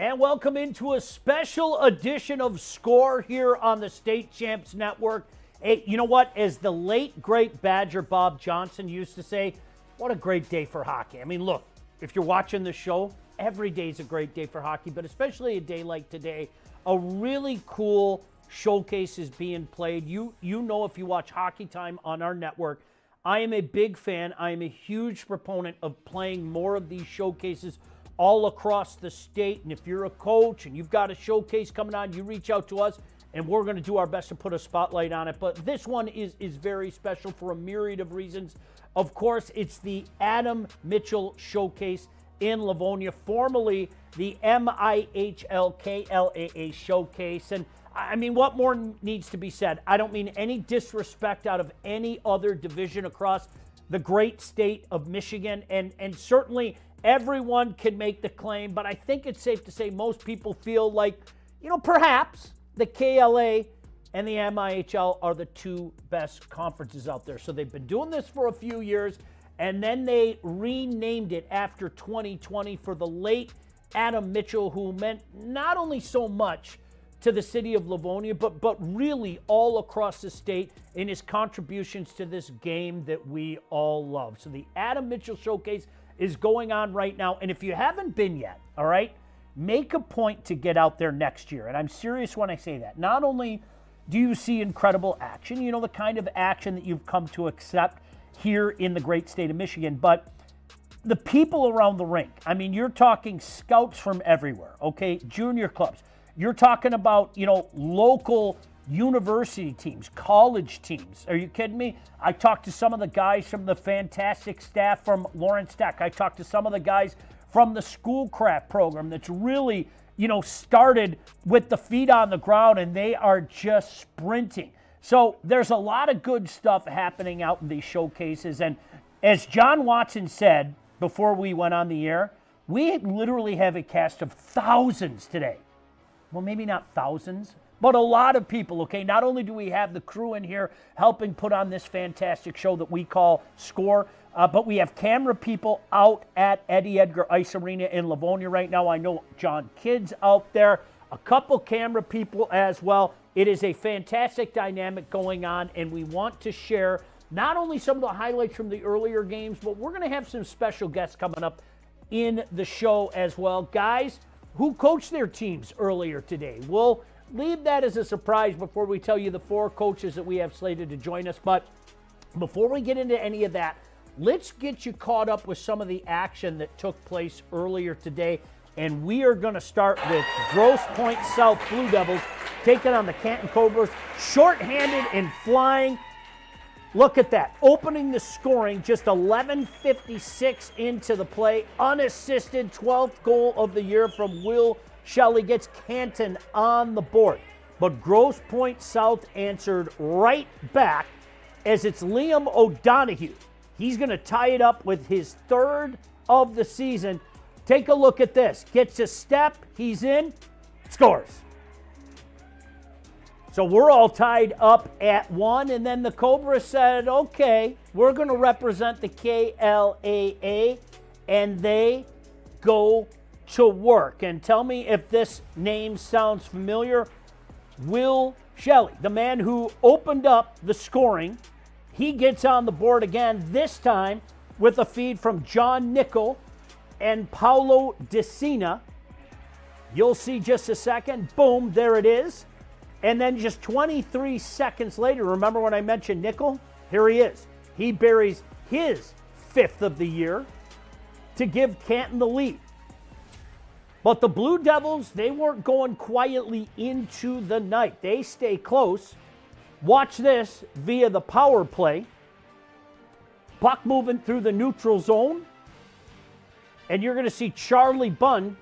And welcome into a special edition of Score here on the State Champs Network. Hey, you know what? As the late, great Badger Bob Johnson used to say, what a great day for hockey. I mean, look, if you're watching the show, every day is a great day for hockey, but especially a day like today, a really cool showcase is being played. You know, if you watch Hockey Time on our network, I am a big fan. I am a huge proponent of playing more of these showcases all across the state. And if you're a coach and you've got a showcase coming on, you reach out to us and we're going to do our best to put a spotlight on it. But this one is very special for a myriad of reasons. Of course, it's the Adam Mitchell Showcase in Livonia, formerly the MIHL-KLAA Showcase. And I mean, what more needs to be said? I don't mean any disrespect out of any other division across the great state of Michigan. And certainly everyone can make the claim, but I think it's safe to say most people feel like, you know, perhaps the KLA and the MIHL are the two best conferences out there. So they've been doing this for a few years, and then they renamed it after 2020 for the late Adam Mitchell, who meant not only so much to the city of Livonia, but really all across the state in his contributions to this game that we all love. So the Adam Mitchell Showcase is going on right now. And if you haven't been yet, all right, make a point to get out there next year. And I'm serious when I say that. Not only do you see incredible action, you know, the kind of action that you've come to accept here in the great state of Michigan, but the people around the rink. I mean, you're talking scouts from everywhere, okay? Junior clubs. You're talking about, you know, local university teams, college teams. Are you kidding me? I talked to some of the guys from the fantastic staff from Lawrence Tech. I talked to some of the guys from the Schoolcraft program that's really, you know, started with the feet on the ground, and they are just sprinting. So there's a lot of good stuff happening out in these showcases. And as John Watson said before we went on the air, we literally have a cast of thousands today. Well, maybe not thousands, but a lot of people, okay? Not only do we have the crew in here helping put on this fantastic show that we call Score, but we have camera people out at Eddie Edgar Ice Arena in Livonia right now. I know John Kidd's out there, a couple camera people as well. It is a fantastic dynamic going on, and we want to share not only some of the highlights from the earlier games, but we're going to have some special guests coming up in the show as well. Guys who coached their teams earlier today. We'll leave that as a surprise before we tell you the four coaches that we have slated to join us. But before we get into any of that, let's get you caught up with some of the action that took place earlier today. And we are going to start with Grosse Pointe South Blue Devils taking on the Canton Cobras, shorthanded and flying. Look at that, opening the scoring, just 11:56 into the play, unassisted, 12th goal of the year from Will Shelley, gets Canton on the board. But Grosse Pointe South answered right back as it's Liam O'Donoghue. He's going to tie it up with his third of the season. Take a look at this. Gets a step, he's in, scores. So we're all tied up at 1, and then the Cobra said, okay, we're going to represent the KLAA, and they go to work. And tell me if this name sounds familiar. Will Shelley, the man who opened up the scoring, he gets on the board again, this time with a feed from John Nickel and Paulo Decina. You'll see just a second. Boom, there it is. And then just 23 seconds later, remember when I mentioned Nickel? Here he is. He buries his 5th of the year to give Canton the lead. But the Blue Devils, they weren't going quietly into the night. They stay close. Watch this via the power play. Puck moving through the neutral zone. And you're going to see Charlie Bunn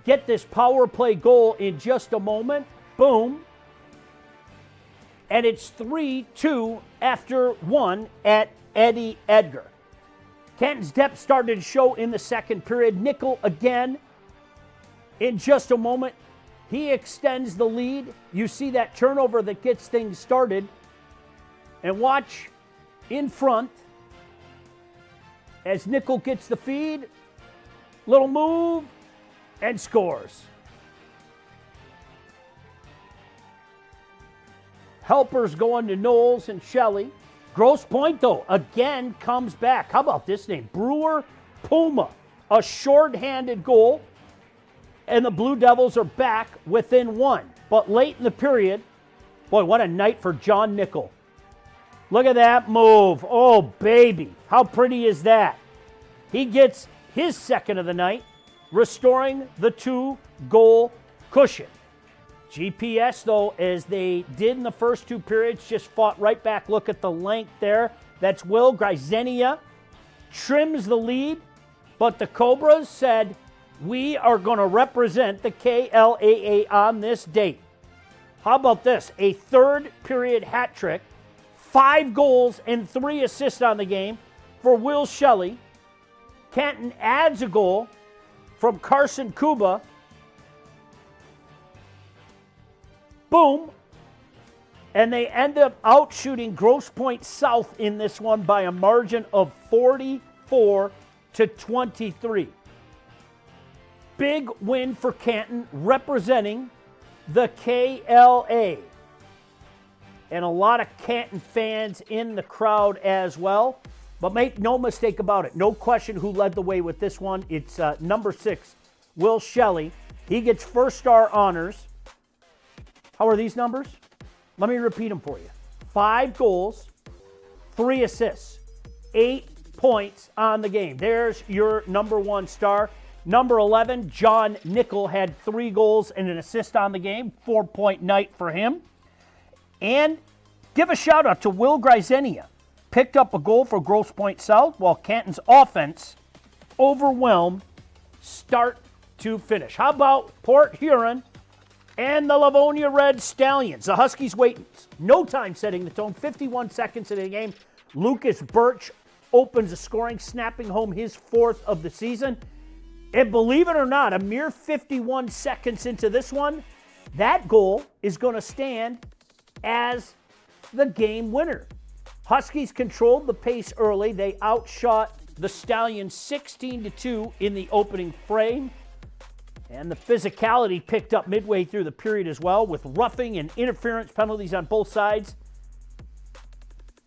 get this power play goal in just a moment. Boom. And it's 3-2 after 1 at Eddie Edgar. Canton's depth started to show in the second period. Nickel again. In just a moment, he extends the lead. You see that turnover that gets things started. And watch in front as Nickel gets the feed. Little move. and scores. Helpers going to Knowles and Shelley. Grosse Pointe, though, again comes back. How about this name? Brewer Puma. A shorthanded goal. And the Blue Devils are back within one. But late in the period, boy, what a night for John Nickel. Look at that move. Oh, baby. How pretty is that? He gets his second of the night, restoring the 2-goal cushion. GPS, though, as they did in the first 2 periods, just fought right back. Look at the length there. That's Will Grisenia. Trims the lead, but the Cobras said, we are going to represent the KLAA on this date. How about this? A third-period hat trick, 5 goals and 3 assists on the game for Will Shelley. Canton adds a goal from Carson Kuba. Boom. And they end up outshooting Grosse Pointe South in this one by a margin of 44-23. Big win for Canton, representing the KLA. And a lot of Canton fans in the crowd as well. But make no mistake about it, no question who led the way with this one. It's number 6, Will Shelley. He gets first star honors. How are these numbers? Let me repeat them for you. 5 goals, 3 assists, 8 points on the game. There's your number 1 star. Number 11, John Nickel, had 3 goals and an assist on the game. 4-point night for him. And give a shout out to Will Grisenia. Picked up a goal for Grosse Pointe South while Canton's offense overwhelmed start to finish. How about Port Huron and the Livonia Red Stallions? The Huskies wait no time setting the tone. 51 seconds in the game. Lucas Birch opens the scoring, snapping home his 4th of the season. And believe it or not, a mere 51 seconds into this one, that goal is going to stand as the game winner. Huskies controlled the pace early. They outshot the Stallions 16-2 in the opening frame. And the physicality picked up midway through the period as well, with roughing and interference penalties on both sides.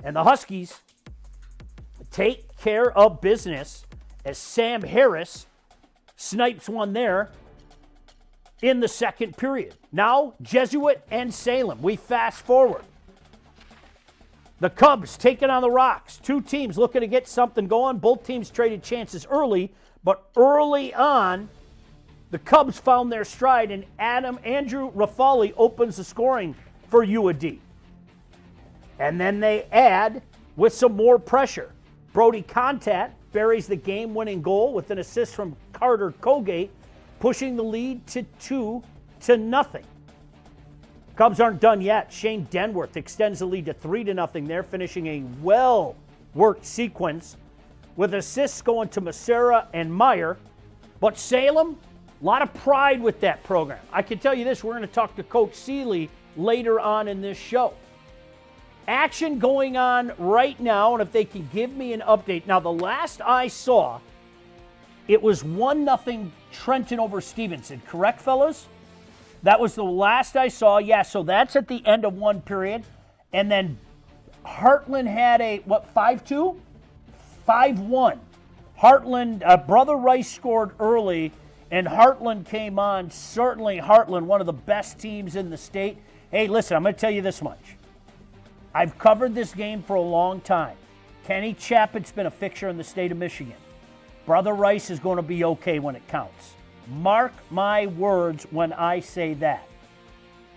And the Huskies take care of business as Sam Harris snipes one there in the second period. Now, Jesuit and Salem. We fast forward. The Cubs taking on the Rocks. 2 teams looking to get something going. Both teams traded chances early, but early on, the Cubs found their stride, and Andrew Raffali opens the scoring for UAD. And then they add with some more pressure. Brody Contat buries the game-winning goal with an assist from Carter Colgate, pushing the lead to 2-0. Cubs aren't done yet. Shane Denworth extends the lead to 3-0 there, finishing a well-worked sequence with assists going to Macera and Meyer. But Salem, a lot of pride with that program. I can tell you this, we're going to talk to Coach Seeley later on in this show. Action going on right now, and if they can give me an update. Now, the last I saw, it was 1-0 Trenton over Stevenson. Correct, fellas? That was the last I saw. Yeah, so that's at the end of one period. And then Heartland had a, 5-2? 5-1. Heartland, Brother Rice scored early, and Heartland came on. Certainly Heartland, one of the best teams in the state. Hey, listen, I'm going to tell you this much. I've covered this game for a long time. Kenny Chappett's been a fixture in the state of Michigan. Brother Rice is going to be okay when it counts. Mark my words when I say that.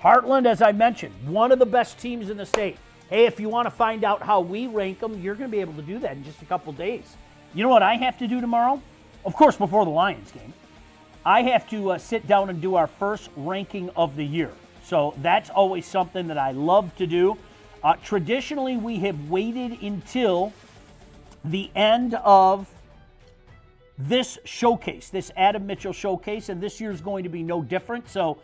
Heartland, as I mentioned, one of the best teams in the state. Hey, if you want to find out how we rank them, you're going to be able to do that in just a couple days. You know what I have to do tomorrow? Of course, before the Lions game. I have to sit down and do our first ranking of the year. So that's always something that I love to do. Traditionally, we have waited until the end of this showcase, this Adam Mitchell showcase, and this year's going to be no different. So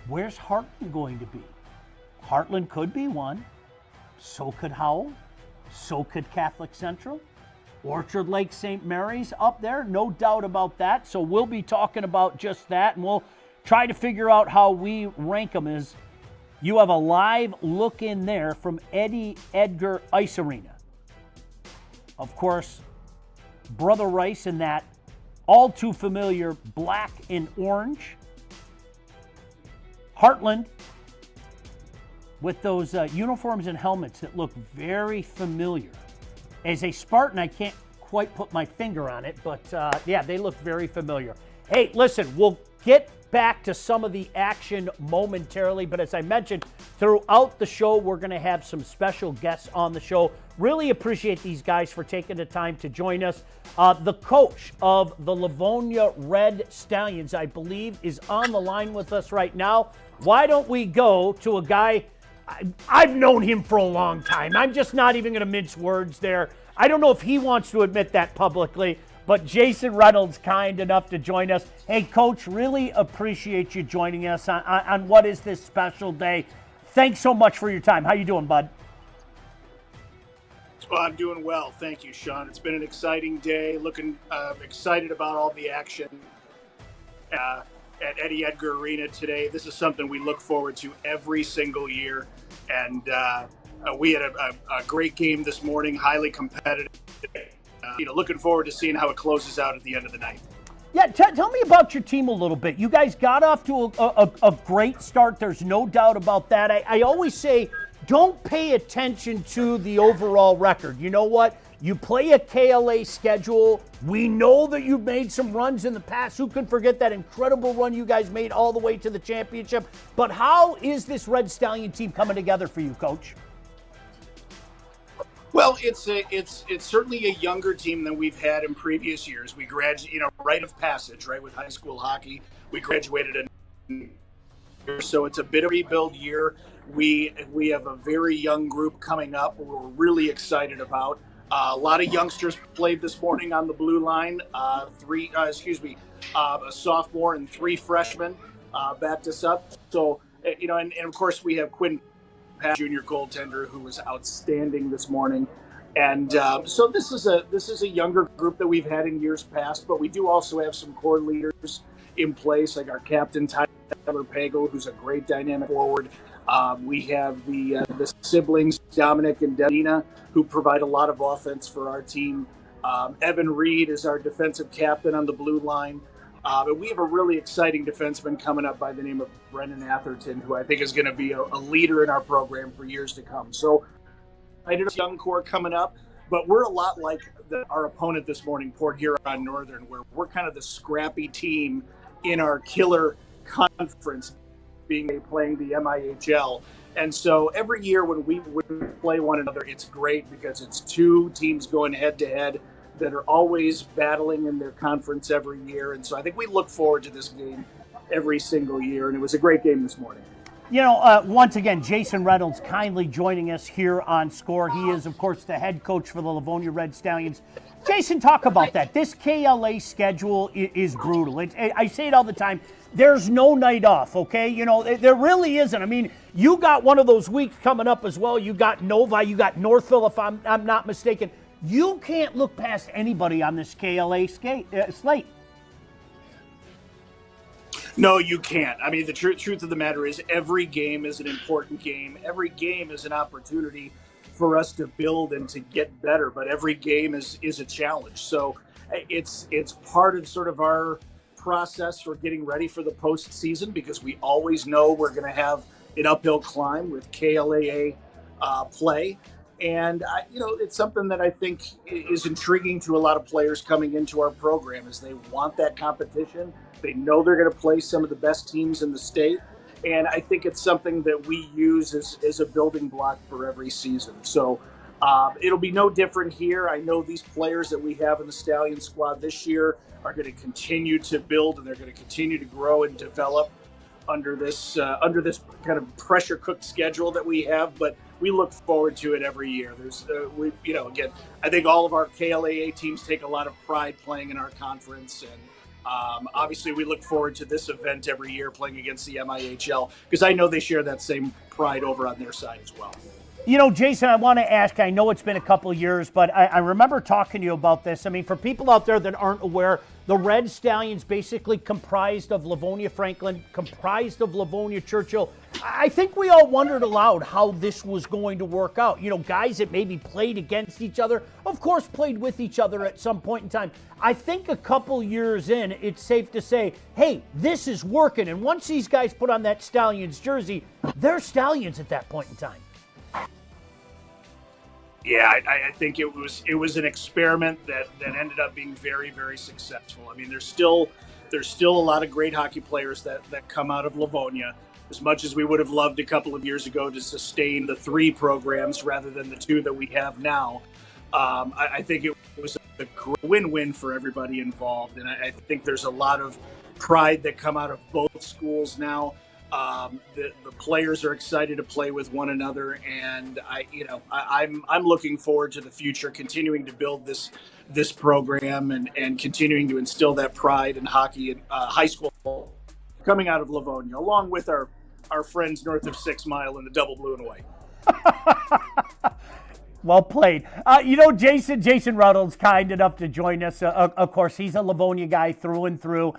where's Heartland going to be? Heartland could be one. So could Howell. So could Catholic Central. Orchard Lake St. Mary's up there, no doubt about that. So we'll be talking about just that, and we'll try to figure out how we rank them. As you have a live look in there from Eddie Edgar Ice Arena. Of course, Brother Rice in that all too familiar black and orange. Heartland with those uniforms and helmets that look very familiar. As a Spartan, I can't quite put my finger on it, but yeah, they look very familiar. Hey, listen, we'll get back to some of the action momentarily, but as I mentioned, throughout the show, we're going to have some special guests on the show. Really appreciate these guys for taking the time to join us. The coach of the Livonia Red Stallions, I believe, is on the line with us right now. Why don't we go to a guy, I've known him for a long time. I'm just not even going to mince words there. I don't know if he wants to admit that publicly, but Jason Reynolds, kind enough to join us. Hey, Coach, really appreciate you joining us on what is this special day. Thanks so much for your time. How you doing, bud? Well, I'm doing well. Thank you, Sean. It's been an exciting day. Looking excited about all the action at Eddie Edgar Arena today. This is something we look forward to every single year. And we had a great game this morning, highly competitive. Looking forward to seeing how it closes out at the end of the night. Yeah, tell me about your team a little bit. You guys got off to a great start. There's no doubt about that. I always say, don't pay attention to the overall record. You know what? You play a KLA schedule. We know that you've made some runs in the past. Who can forget that incredible run you guys made all the way to the championship? But how is this Red Stallion team coming together for you, Coach? Well, it's certainly a younger team than we've had in previous years. We graduated, rite of passage, right, with high school hockey. We graduated so it's a bit of a rebuild year. We have a very young group coming up. We're really excited about. A lot of youngsters played this morning on the blue line. A sophomore and 3 freshmen backed us up. So, and of course we have Quinn, junior goaltender, who was outstanding this morning. And so this is a younger group that we've had in years past, but we do also have some core leaders in place, like our captain, Tyler Pagel, who's a great dynamic forward. We have the siblings, Dominic and Delina, who provide a lot of offense for our team. Evan Reed is our defensive captain on the blue line. But we have a really exciting defenseman coming up by the name of Brendan Atherton, who I think is going to be a leader in our program for years to come. So I did a young core coming up, but we're a lot like our opponent this morning, Port Huron Northern, where we're kind of the scrappy team in our killer conference, playing the MIHL. And so every year when we play one another, it's great because it's 2 teams going head to head that are always battling in their conference every year. And so I think we look forward to this game every single year. And it was a great game this morning. Once again, Jason Reynolds kindly joining us here on Score. He is, of course, the head coach for the Livonia Red Stallions. Jason, talk about that. This KLA schedule is brutal. I say it all the time. There's no night off, okay? There really isn't. I mean, you got one of those weeks coming up as well. You got Novi, you got Northville, if I'm not mistaken. You can't look past anybody on this KLA slate. No, you can't. I mean, the truth of the matter is every game is an important game. Every game is an opportunity for us to build and to get better, but every game is a challenge. So it's part of sort of our process for getting ready for the postseason, because we always know we're going to have an uphill climb with KLAA play. And, it's something that I think is intriguing to a lot of players coming into our program, is they want that competition. They know they're going to play some of the best teams in the state. And I think it's something that we use as a building block for every season. So it'll be no different here. I know these players that we have in the Stallion squad this year are going to continue to build, and they're going to continue to grow and develop under this kind of pressure cooked schedule that we have. But we look forward to it every year. Again, I think all of our KLAA teams take a lot of pride playing in our conference, and obviously we look forward to this event every year, playing against the MIHL, because I know they share that same pride over on their side as well. You know, Jason, I want to ask, I know it's been a couple of years, but I remember talking to you about this. I mean, for people out there that aren't aware, the Red Stallions basically comprised of Livonia Franklin, comprised of Livonia Churchill. I think we all wondered aloud how this was going to work out. You know, guys that maybe played against each other, of course played with each other at some point in time. I think a couple years in, it's safe to say, hey, this is working. And once these guys put on that Stallions jersey, they're Stallions at that point in time. Yeah, I think it was an experiment that ended up being very, very successful. I mean, there's still a lot of great hockey players that come out of Livonia. As much as we would have loved a couple of years ago to sustain the 3 programs rather than the 2 that we have now, I think it was a win-win for everybody involved. And I think there's a lot of pride that come out of both schools now. The players are excited to play with one another, and I'm looking forward to the future, continuing to build this program and continuing to instill that pride in hockey and high school coming out of Livonia, along with our friends north of 6 Mile in the double blue and white. Well played. You know, Jason Reynolds, kind enough to join us. Of course, he's a Livonia guy through and through.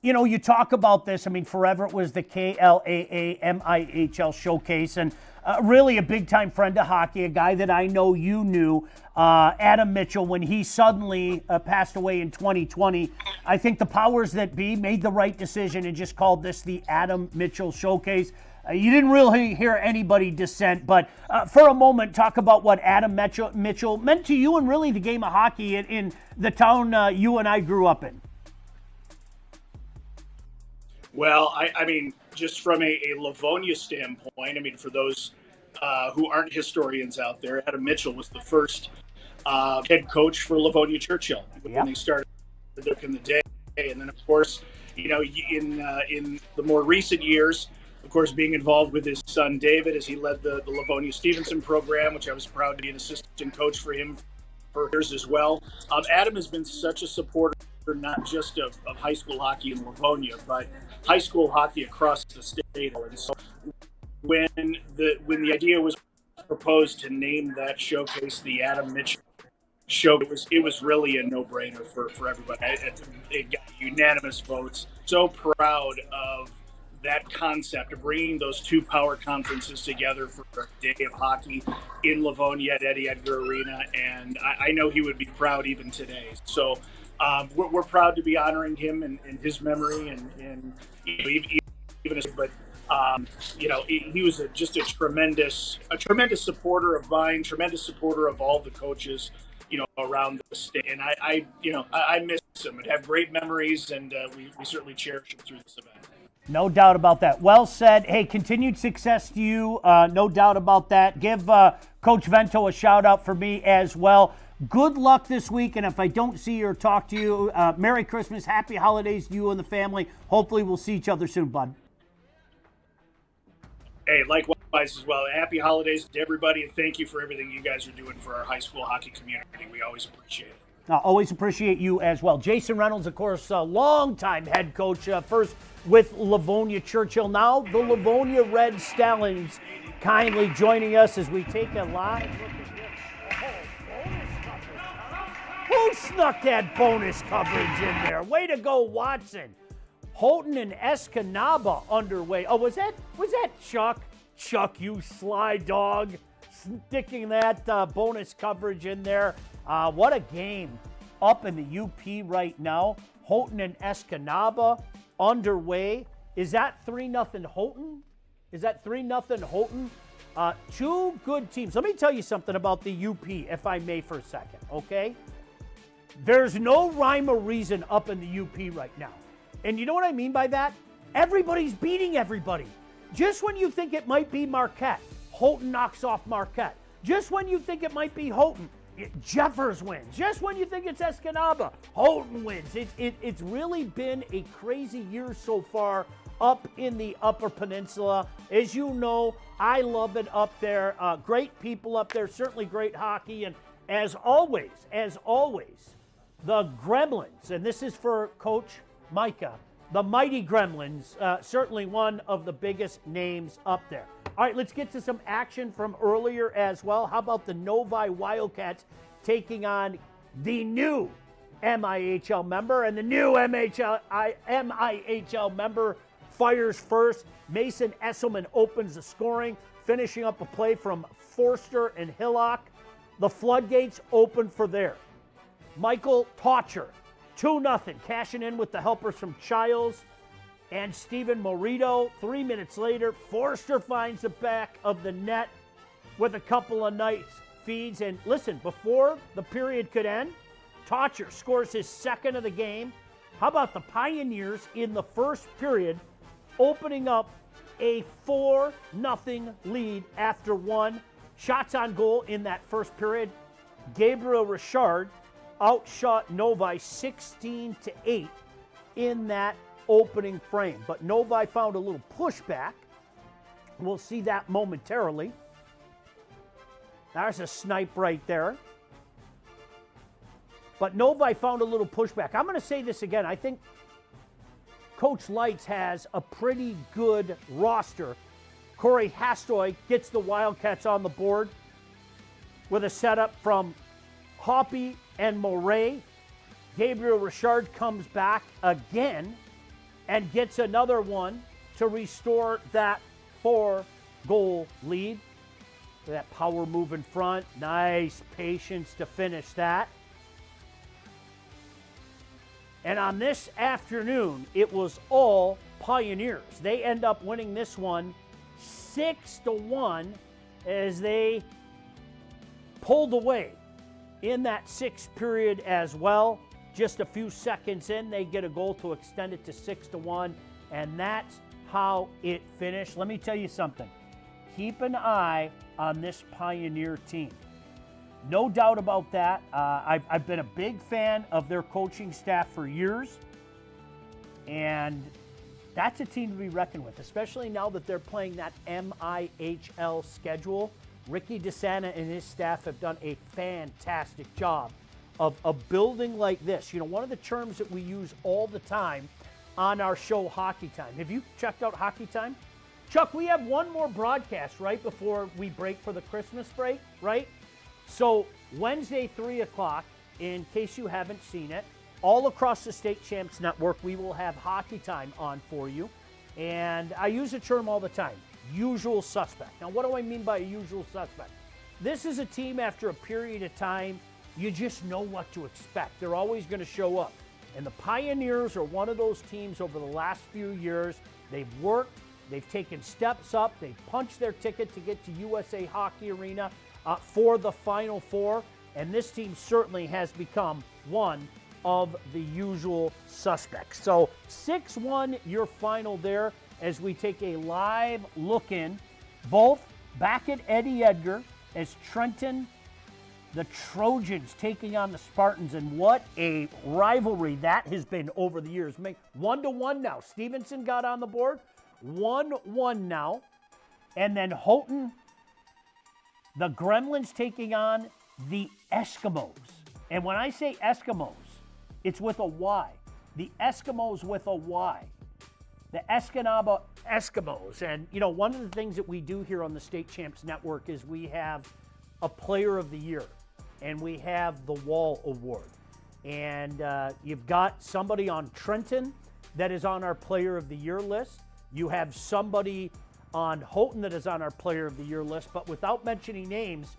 You know, you talk about this. I mean, forever it was the KLAAMIHL showcase, and really a big-time friend of hockey, a guy that I know you knew, Adam Mitchell, when he suddenly passed away in 2020. I think the powers that be made the right decision and just called this the Adam Mitchell showcase. You didn't really hear anybody dissent, but for a moment, talk about what Adam Mitchell meant to you and really the game of hockey in the town you and I grew up in. Well, I mean, just from a Livonia standpoint, I mean, for those who aren't historians out there, Adam Mitchell was the first head coach for Livonia Churchill when they started back in the day. And then, of course, you know, in the more recent years, of course, being involved with his son David as he led the Livonia Stevenson program, which I was proud to be an assistant coach for him for years as well. Adam has been such a supporter, not just of high school hockey in Livonia, but high school hockey across the state. And so when the idea was proposed to name that showcase the Adam Mitchell show, it was really a no-brainer for everybody. It got unanimous votes. So proud of that concept of bringing those 2 power conferences together for a day of hockey in Livonia at Eddie Edgar Arena, and I know he would be proud even today. So we're proud to be honoring him and his memory, and but he was just a tremendous supporter of mine, tremendous supporter of all the coaches, around the state. And I miss him and have great memories, and we certainly cherish him through this event. No doubt about that. Well said. Hey, continued success to you. No doubt about that. Give Coach Vento a shout out for me as well. Good luck this week, and if I don't see you or talk to you, Merry Christmas, Happy Holidays to you and the family. Hopefully we'll see each other soon, bud. Hey, likewise as well. Happy Holidays to everybody, and thank you for everything you guys are doing for our high school hockey community. We always appreciate it. Always appreciate you as well. Jason Reynolds, of course, a longtime head coach, first with Livonia Churchill, now the Livonia Red Stallions, kindly joining us as we take a live look at this. Who snuck that bonus coverage in there? Way to go, Watson. Houghton and Escanaba underway. Oh, was that Chuck? Chuck, you sly dog, sticking that bonus coverage in there. What a game up in the UP right now. Houghton and Escanaba underway. Is that 3-0 Houghton? Is that 3-0 Houghton? 2 good teams. Let me tell you something about the UP, if I may, for a second, okay? There's no rhyme or reason up in the UP right now. And you know what I mean by that? Everybody's beating everybody. Just when you think it might be Marquette, Houghton knocks off Marquette. Just when you think it might be Houghton, Jeffers wins. Just when you think it's Escanaba, Houghton wins. It's really been a crazy year so far up in the Upper Peninsula. As you know, I love it up there. Great people up there, certainly great hockey. And as always, the Gremlins, and this is for Coach Micah, the Mighty Gremlins, certainly one of the biggest names up there. All right, let's get to some action from earlier as well. How about the Novi Wildcats taking on the new MIHL member, and the new MIHL member fires first. Mason Esselman opens the scoring, finishing up a play from Forster and Hillock. The floodgates open for there. Michael Totcher, 2-0, cashing in with the helpers from Childs and Steven Morito. 3 minutes later, Forster finds the back of the net with a couple of nice feeds. And listen, before the period could end, Totcher scores his second of the game. How about the Pioneers in the first period, opening up a 4-0 lead after one. Shots on goal in that first period. Gabriel Richard outshot Novi 16-8 in that opening frame. But Novi found a little pushback. We'll see that momentarily. There's a snipe right there. But Novi found a little pushback. I'm going to say this again. I think Coach Lights has a pretty good roster. Corey Hastoy gets the Wildcats on the board with a setup from Hoppy and Moray. Gabriel Richard comes back again and gets another one to restore that 4-goal lead. That power move in front. Nice patience to finish that. And on this afternoon, it was all Pioneers. They end up winning this one 6-1 as they pulled away in that sixth period as well. Just a few seconds in, they get a goal to extend it to 6-1, and that's how it finished. Let me tell you something. Keep an eye on this Pioneer team. No doubt about that. I've been a big fan of their coaching staff for years, and that's a team to be reckoned with, especially now that they're playing that MIHL schedule. Ricky DeSanta and his staff have done a fantastic job of a building like this. You know, one of the terms that we use all the time on our show, Hockey Time. Have you checked out Hockey Time? Chuck, we have one more broadcast right before we break for the Christmas break, right? So Wednesday, 3 o'clock, in case you haven't seen it, all across the State Champs Network, we will have Hockey Time on for you. And I use a term all the time, usual suspect. Now, what do I mean by a usual suspect? This is a team after a period of time, you just know what to expect. They're always going to show up. And the Pioneers are one of those teams over the last few years. They've worked, they've taken steps up, they've punched their ticket to get to USA Hockey Arena for the Final Four, and this team certainly has become one of the usual suspects. So 6-1 your final there as we take a live look in, both back at Eddie Edgar as Trenton, the Trojans taking on the Spartans, and what a rivalry that has been over the years. 1-1 now. Stevenson got on the board, 1-1 now, and then Houghton, the Gremlins taking on the Eskimos. And when I say Eskimos, it's with a Y. The Eskimos with a Y. The Escanaba Eskimos. And, you know, one of the things that we do here on the State Champs Network is we have a Player of the Year, and we have the Wall Award. And you've got somebody on Trenton that is on our Player of the Year list. You have somebody on Houghton that is on our Player of the Year list, but without mentioning names,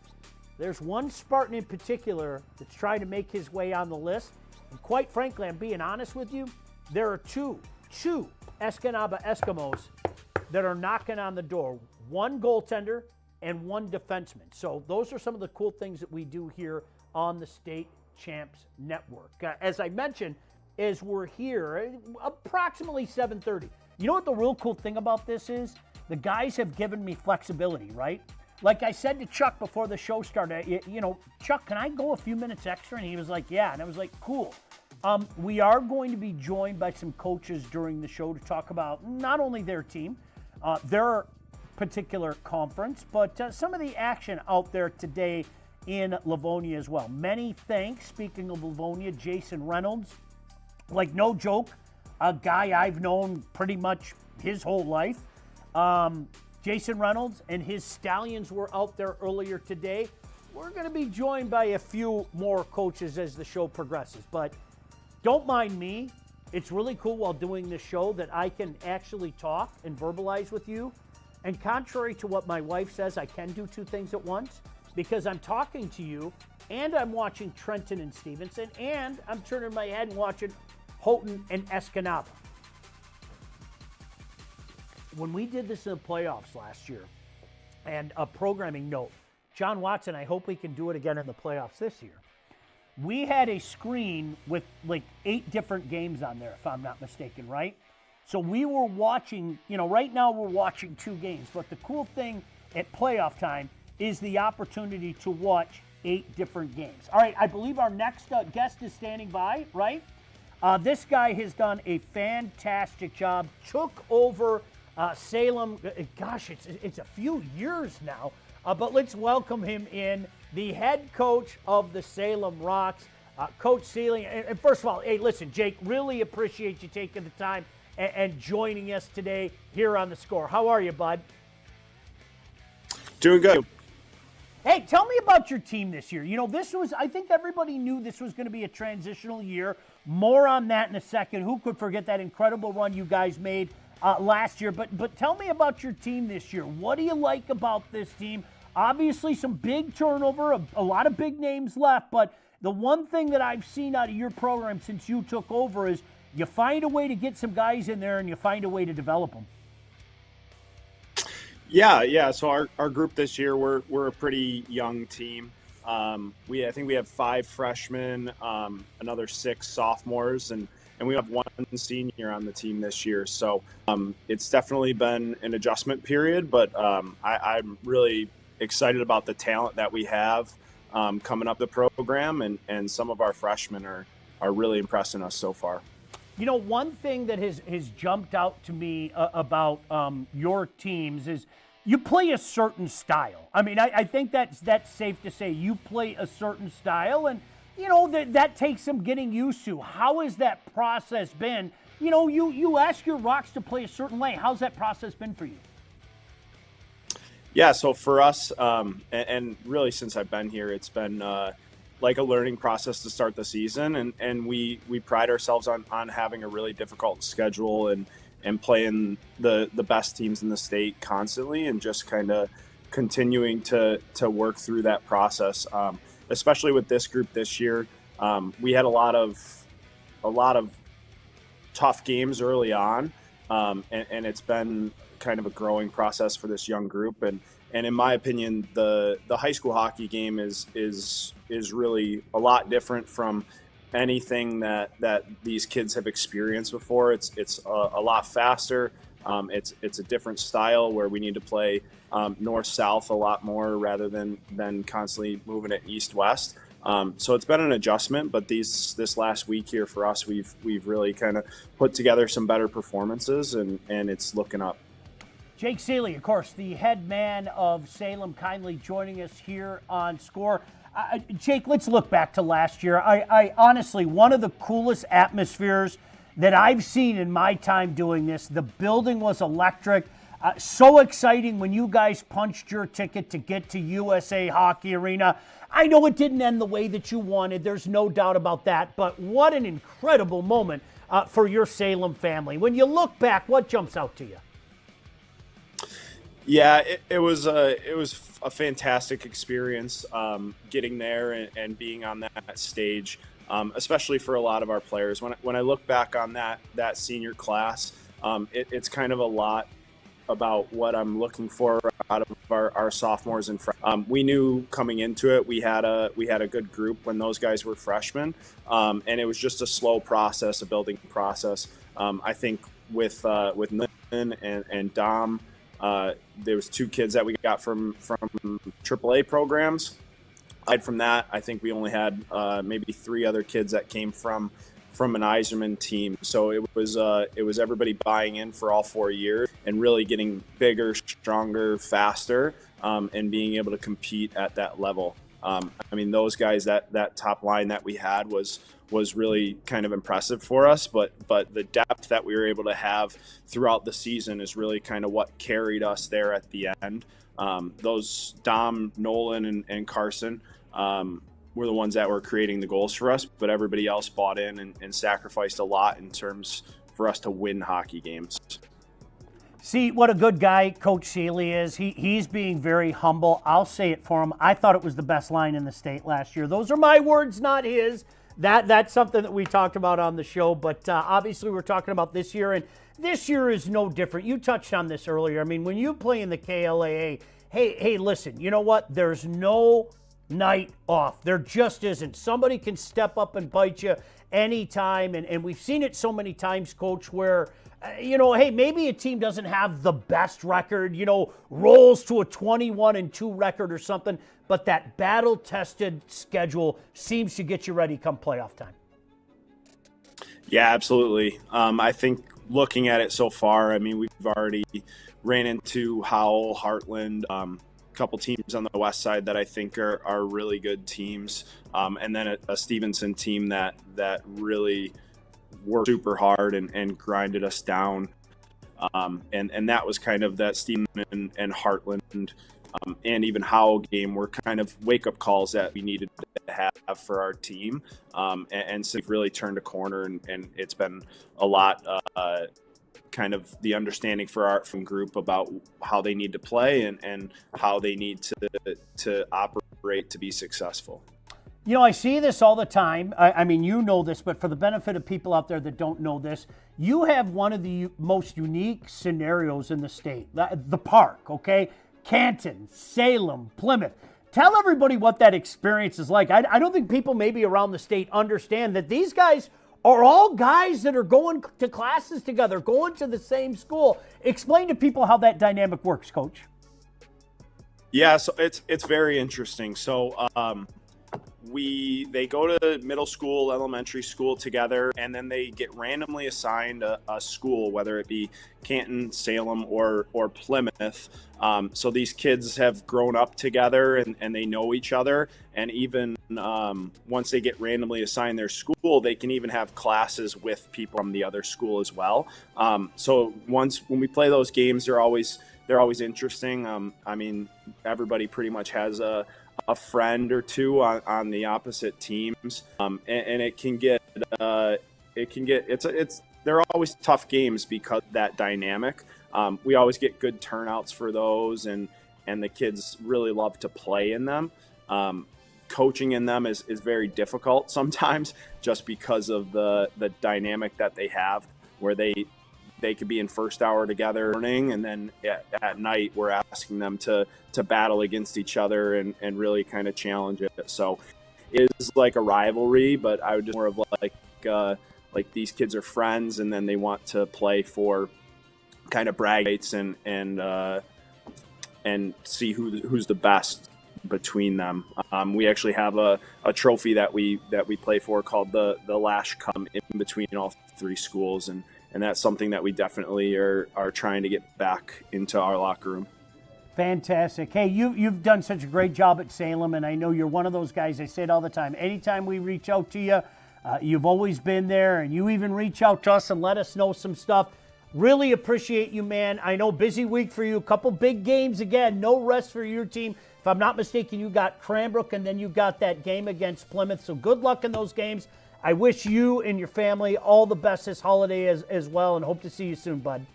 there's one Spartan in particular that's trying to make his way on the list. And quite frankly, I'm being honest with you, there are two Escanaba Eskimos that are knocking on the door. One goaltender and one defenseman. So those are some of the cool things that we do here on the State Champs Network. As I mentioned, as we're here, approximately 7:30. You know what the real cool thing about this is? The guys have given me flexibility, right? Like I said to Chuck before the show started, you know, Chuck, can I go a few minutes extra? And he was like, yeah. And I was like, cool. We are going to be joined by some coaches during the show to talk about not only their team, their particular conference, but some of the action out there today in Livonia as well. Many thanks, speaking of Livonia, Jason Reynolds. Like, no joke, a guy I've known pretty much his whole life. Jason Reynolds and his Stallions were out there earlier today. We're going to be joined by a few more coaches as the show progresses, but don't mind me. It's really cool while doing this show that I can actually talk and verbalize with you. And contrary to what my wife says, I can do two things at once because I'm talking to you and I'm watching Trenton and Stevenson and I'm turning my head and watching Houghton and Escanaba. When we did this in the playoffs last year, and a programming note, John Watson, I hope we can do it again in the playoffs this year. We had a screen with like 8 different games on there, if I'm not mistaken, right? So we were watching, right now we're watching 2 games, but the cool thing at playoff time is the opportunity to watch 8 different games. All right, I believe our next guest is standing by, right? This guy has done a fantastic job, took over Salem. Gosh, it's a few years now, but let's welcome him in, the head coach of the Salem Rocks, Coach Sealy. And first of all, hey, listen, Jake, really appreciate you taking the time and joining us today here on The Score. How are you, bud? Doing good. Hey, tell me about your team this year. I think everybody knew this was going to be a transitional year. More on that in a second. Who could forget that incredible run you guys made last year? But tell me about your team this year. What do you like about this team? Obviously, some big turnover, a lot of big names left. But the one thing that I've seen out of your program since you took over is you find a way to get some guys in there and you find a way to develop them. Yeah. So our group this year, we're a pretty young team. I think we have 5 freshmen, another 6 sophomores, and we have 1 senior on the team this year. So it's definitely been an adjustment period, but I'm really excited about the talent that we have coming up the program, and some of our freshmen are really impressing us so far. One thing that has jumped out to me about your teams is you play a certain style. I mean, I think that's safe to say. You play a certain style, and that takes some getting used to. How has that process been? You ask your Rocks to play a certain way. How's that process been for you? Yeah, so for us, and really since I've been here, it's been like a learning process to start the season, and we pride ourselves on having a really difficult schedule and playing the best teams in the state constantly, and just kind of continuing to work through that process. Especially with this group this year, we had a lot of tough games early on, and it's been kind of a growing process for this young group. And in my opinion, the high school hockey game is really a lot different from anything that these kids have experienced before. It's a lot faster. It's a different style where we need to play north-south a lot more rather than constantly moving it east-west. So it's been an adjustment, but this last week here for us, we've really kind of put together some better performances, and it's looking up. Jake Sealy, of course, the head man of Salem, kindly joining us here on Score. Jake, let's look back to last year. I honestly, one of the coolest atmospheres that I've seen in my time doing this. The building was electric. So exciting when you guys punched your ticket to get to USA Hockey Arena. I know it didn't end the way that you wanted. There's no doubt about that. But what an incredible moment for your Salem family. When you look back, what jumps out to you? Yeah, it was a fantastic experience getting there and being on that stage, especially for a lot of our players. When I look back on that senior class, it's kind of a lot about what I'm looking for out of our sophomores and freshmen. We knew coming into it we had a good group when those guys were freshmen, and it was just a slow process, a building process. I think with Nathan and Dom. There was 2 kids that we got from AAA programs. Aside from that, I think we only had maybe 3 other kids that came from an Eiserman team. So it was everybody buying in for all 4 years and really getting bigger, stronger, faster, and being able to compete at that level. I mean, those guys, that top line that we had was was really kind of impressive for us. But the depth that we were able to have throughout the season is really kind of what carried us there at the end. Those Dom, Nolan, and Carson were the ones that were creating the goals for us, but everybody else bought in and sacrificed a lot in terms for us to win hockey games. See what a good guy Coach Seeley is. He's being very humble. I'll say it for him. I thought it was the best line in the state last year. Those are my words, not his. That's something that we talked about on the show, but obviously we're talking about this year, and this year is no different. You touched on this earlier. I mean, when you play in the KLAA, hey, listen, you know what? There's no night off. There just isn't. Somebody can step up and bite you anytime, and we've seen it so many times, Coach, where hey, maybe a team doesn't have the best record, rolls to a 21-2 record or something, but that battle-tested schedule seems to get you ready come playoff time. Yeah, absolutely. I think looking at it so far, I mean, we've already ran into Howell, Heartland, a couple teams on the west side that I think are really good teams, and then a Stevenson team that really worked super hard and grinded us down. And that was kind of that Stevenson and Heartland and even Howell game were kind of wake-up calls that we needed to have for our team. And so we've really turned a corner, and it's been a lot kind of the understanding for our group about how they need to play and how they need to operate to be successful. I see this all the time. I mean, you know this, but for the benefit of people out there that don't know this, you have one of the most unique scenarios in the state, the park, okay? Canton, Salem, Plymouth. Tell everybody what that experience is like. I don't think people maybe around the state understand that these guys are all guys that are going to classes together, going to the same school. Explain to people how that dynamic works, Coach. Yeah, so it's very interesting. So they go to middle school, elementary school together, and then they get randomly assigned a school, whether it be Canton, Salem, or Plymouth. So these kids have grown up together and they know each other. And even once they get randomly assigned their school, they can even have classes with people from the other school as well. So when we play those games, they're always interesting. I mean, everybody pretty much has a friend or two on the opposite teams, and it can get they're always tough games because of that dynamic. We always get good turnouts for those, and the kids really love to play in them. Coaching in them is very difficult sometimes just because of the dynamic that they have, where they could be in first hour together morning, and then at night we're asking them to battle against each other and really kind of challenge it. So it is like a rivalry, but I would just more of like these kids are friends, and then they want to play for kind of brag rights and see who's the best between them. We actually have a trophy that we play for called the Lash Cup in between all three schools, and that's something that we definitely are trying to get back into our locker room. Fantastic. Hey, you've done such a great job at Salem, and I know you're one of those guys. I say it all the time. Anytime we reach out to you, you've always been there, and you even reach out to us and let us know some stuff. Really appreciate you, man. I know busy week for you. A couple big games again. No rest for your team. If I'm not mistaken, you got Cranbrook, and then you got that game against Plymouth. So good luck in those games. I wish you and your family all the best this holiday as well, and hope to see you soon, bud.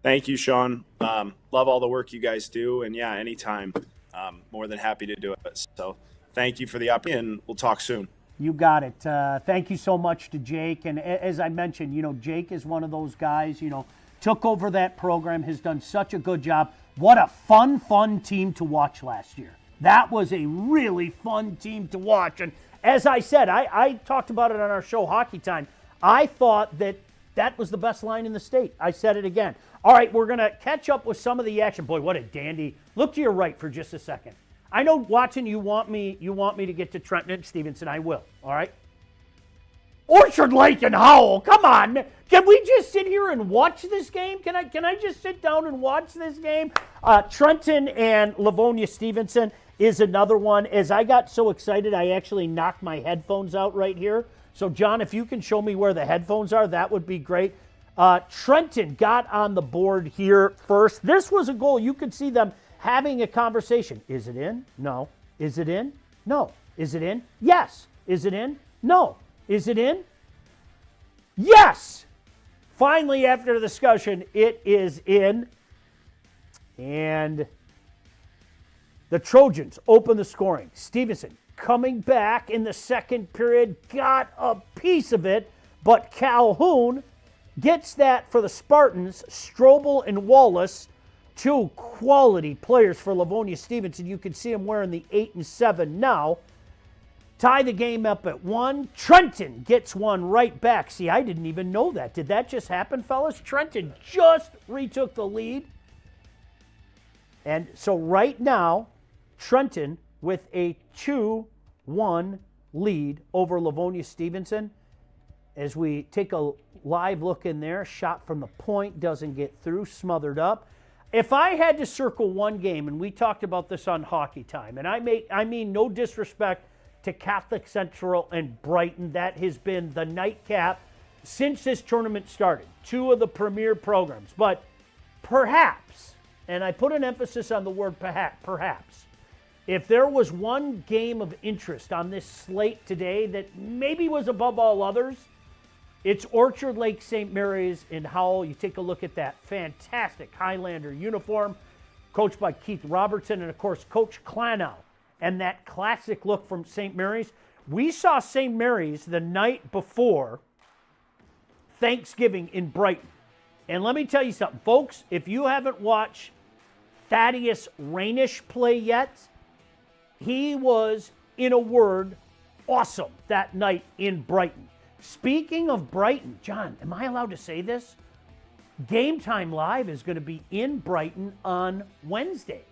Thank you, Sean. Love all the work you guys do, and yeah, anytime. More than happy to do it. So thank you for the opportunity, and we'll talk soon. You got it. Thank you so much to Jake. And as I mentioned, Jake is one of those guys, took over that program, has done such a good job. What a fun team to watch last year. That was a really fun team to watch. And as I said, I talked about it on our show, Hockey Time. I thought that was the best line in the state. I said it again. All right, we're going to catch up with some of the action. Boy, what a dandy. Look to your right for just a second. I know, Watson, you want me to get to Trenton and Stevenson. I will, all right? Orchard Lake and Howell, come on. Can we just sit here and watch this game? Can I just sit down and watch this game? Trenton and Livonia Stevenson. is another one. As I got so excited, I actually knocked my headphones out right here. So, John, if you can show me where the headphones are, that would be great. Trenton got on the board here first. This was a goal. You could see them having a conversation. Is it in? No. Is it in? No. Is it in? Yes. Is it in? No. Is it in? Yes! Finally, after the discussion, it is in. And the Trojans open the scoring. Stevenson coming back in the second period, got a piece of it, but Calhoun gets that for the Spartans. Strobel and Wallace, two quality players for Livonia Stevenson. You can see them wearing the 8 and 7 now. Tie the game up at 1. Trenton gets one right back. See, I didn't even know that. Did that just happen, fellas? Trenton just retook the lead. And so right now, Trenton with a 2-1 lead over Livonia Stevenson. As we take a live look in there, shot from the point, doesn't get through, smothered up. If I had to circle one game, and we talked about this on Hockey Time, and I mean no disrespect to Catholic Central and Brighton, that has been the nightcap since this tournament started. Two of the premier programs. But perhaps, and I put an emphasis on the word perhaps, if there was one game of interest on this slate today that maybe was above all others, it's Orchard Lake St. Mary's in Howell. You take a look at that fantastic Highlander uniform, coached by Keith Robertson, and of course, Coach Clanow, and that classic look from St. Mary's. We saw St. Mary's the night before Thanksgiving in Brighton. And let me tell you something, folks, if you haven't watched Thaddeus Rainish play yet, he was, in a word, awesome that night in Brighton. Speaking of Brighton, John, am I allowed to say this? Game Time Live is going to be in Brighton on Wednesday.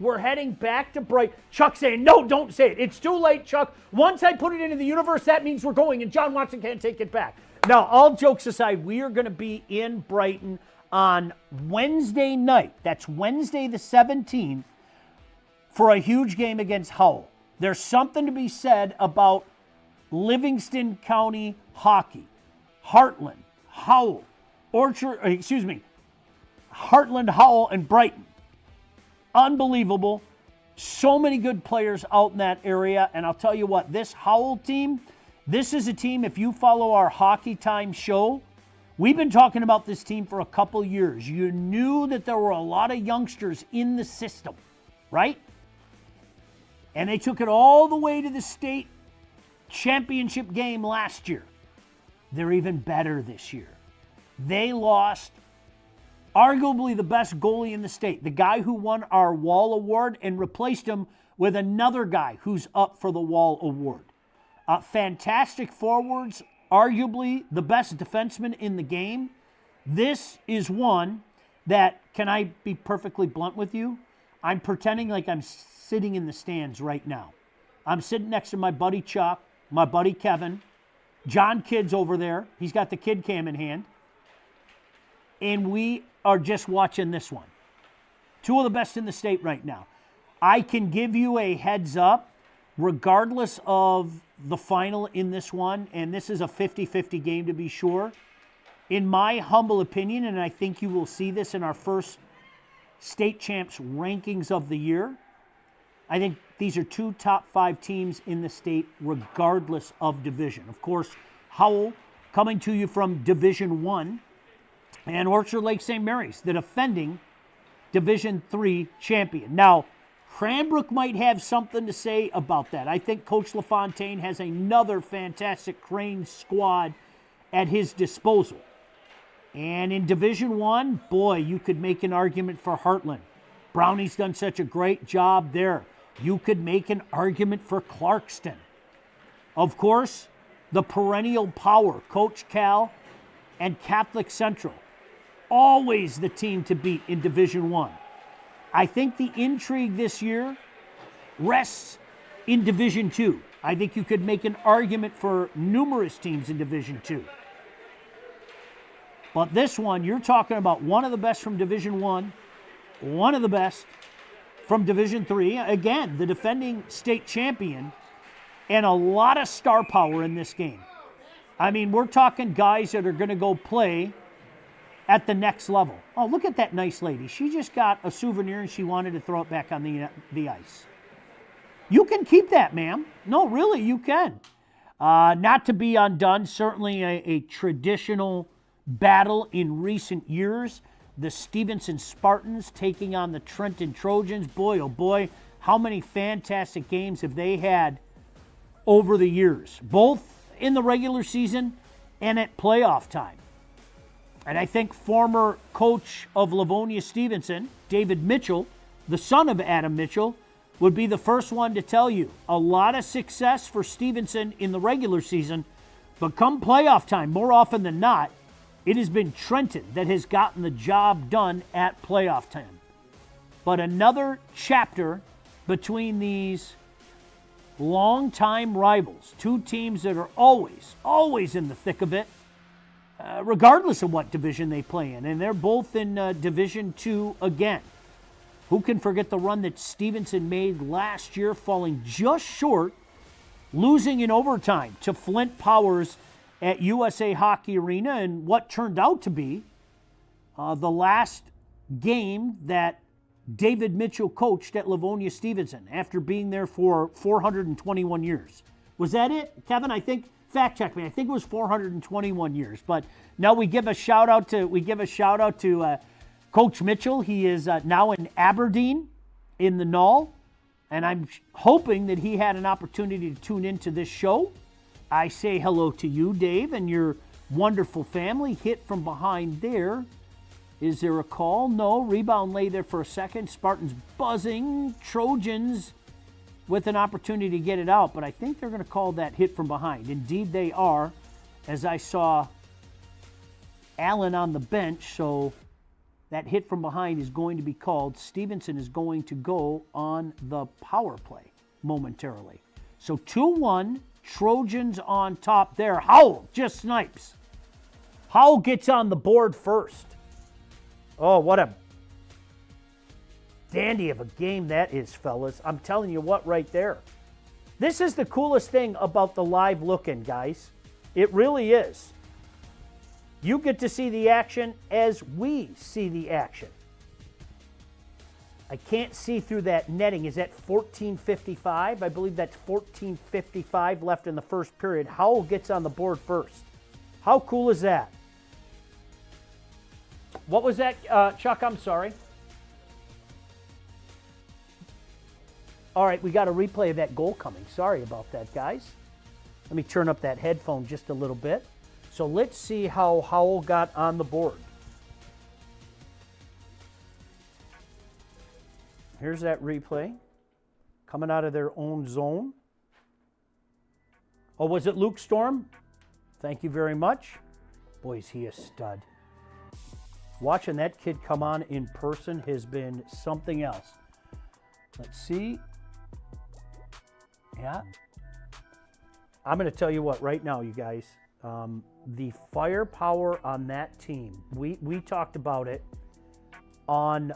We're heading back to Brighton. Chuck saying, no, don't say it. It's too late, Chuck. Once I put it into the universe, that means we're going, and John Watson can't take it back. Now, all jokes aside, we are going to be in Brighton on Wednesday night. That's Wednesday the 17th for a huge game against Howell. There's something to be said about Livingston County hockey. Heartland, Howell, Heartland, Howell, and Brighton. Unbelievable. So many good players out in that area. And I'll tell you what, this Howell team, this is a team, if you follow our Hockey Time show, we've been talking about this team for a couple years. You knew that there were a lot of youngsters in the system, right? And they took it all the way to the state championship game last year. They're even better this year. They lost arguably the best goalie in the state, the guy who won our Wall Award, and replaced him with another guy who's up for the Wall Award. Fantastic forwards, arguably the best defenseman in the game. This is one that, can I be perfectly blunt with you? I'm pretending like I'm sitting in the stands right now. I'm sitting next to my buddy Chuck, my buddy Kevin, John Kidd's over there. He's got the kid cam in hand. And we are just watching this one. Two of the best in the state right now. I can give you a heads up, regardless of the final in this one, and this is a 50-50 game to be sure. In my humble opinion, and I think you will see this in our first state champs rankings of the year, I think these are two top 5 teams in the state, regardless of division. Of course, Howell coming to you from Division 1, and Orchard Lake St. Mary's, the defending Division 3 champion. Now, Cranbrook might have something to say about that. I think Coach LaFontaine has another fantastic Crane squad at his disposal. And in Division 1, boy, you could make an argument for Heartland. Brownie's done such a great job there. You could make an argument for Clarkston. Of course, the perennial power, Coach Cal and Catholic Central. Always the team to beat in Division 1. I think the intrigue this year rests in Division 2. I think you could make an argument for numerous teams in Division 2. But this one, you're talking about one of the best from Division 1, one of the best from Division III. Again, the defending state champion, and a lot of star power in this game. I mean, we're talking guys that are going to go play at the next level. Oh, look at that nice lady. She just got a souvenir and she wanted to throw it back on the ice. You can keep that, ma'am. No, really, you can. Not to be undone, certainly a traditional battle in recent years. The Stevenson Spartans taking on the Trenton Trojans. Boy, oh boy, how many fantastic games have they had over the years, both in the regular season and at playoff time. And I think former coach of Livonia Stevenson, David Mitchell, the son of Adam Mitchell, would be the first one to tell you a lot of success for Stevenson in the regular season, but come playoff time, more often than not, it has been Trenton that has gotten the job done at playoff time. But another chapter between these longtime rivals, two teams that are always in the thick of it, regardless of what division they play in. And they're both in Division II again. Who can forget the run that Stevenson made last year, falling just short, losing in overtime to Flint Powers at USA Hockey Arena, and what turned out to be the last game that David Mitchell coached at Livonia Stevenson after being there for 421 years. Was that it, Kevin? I think, fact check me, I think it was 421 years. But now we give a shout out to Coach Mitchell. He is now in Aberdeen in the Null, and I'm hoping that he had an opportunity to tune into this show. I say hello to you, Dave, and your wonderful family. Hit from behind there. Is there a call? No. Rebound lay there for a second. Spartans buzzing. Trojans with an opportunity to get it out, but I think they're going to call that hit from behind. Indeed they are, as I saw Allen on the bench, so that hit from behind is going to be called. Stevenson is going to go on the power play momentarily. So 2-1, Trojans on top there. Howell just snipes. Howell gets on the board first. Oh, what a dandy of a game that is, fellas. I'm telling you what right there. This is the coolest thing about the live look-in, guys. It really is. You get to see the action as we see the action. I can't see through that netting. Is that 14:55? I believe that's 14:55 left in the first period. Howell gets on the board first. How cool is that? What was that, Chuck? I'm sorry. All right, we got a replay of that goal coming. Sorry about that, guys. Let me turn up that headphone just a little bit. So let's see how Howell got on the board. Here's that replay coming out of their own zone. Oh, was it Luke Storm? Thank you very much. Boy, is he a stud. Watching that kid come on in person has been something else. Let's see. Yeah. I'm going to tell you what right now, you guys. The firepower on that team. We talked about it on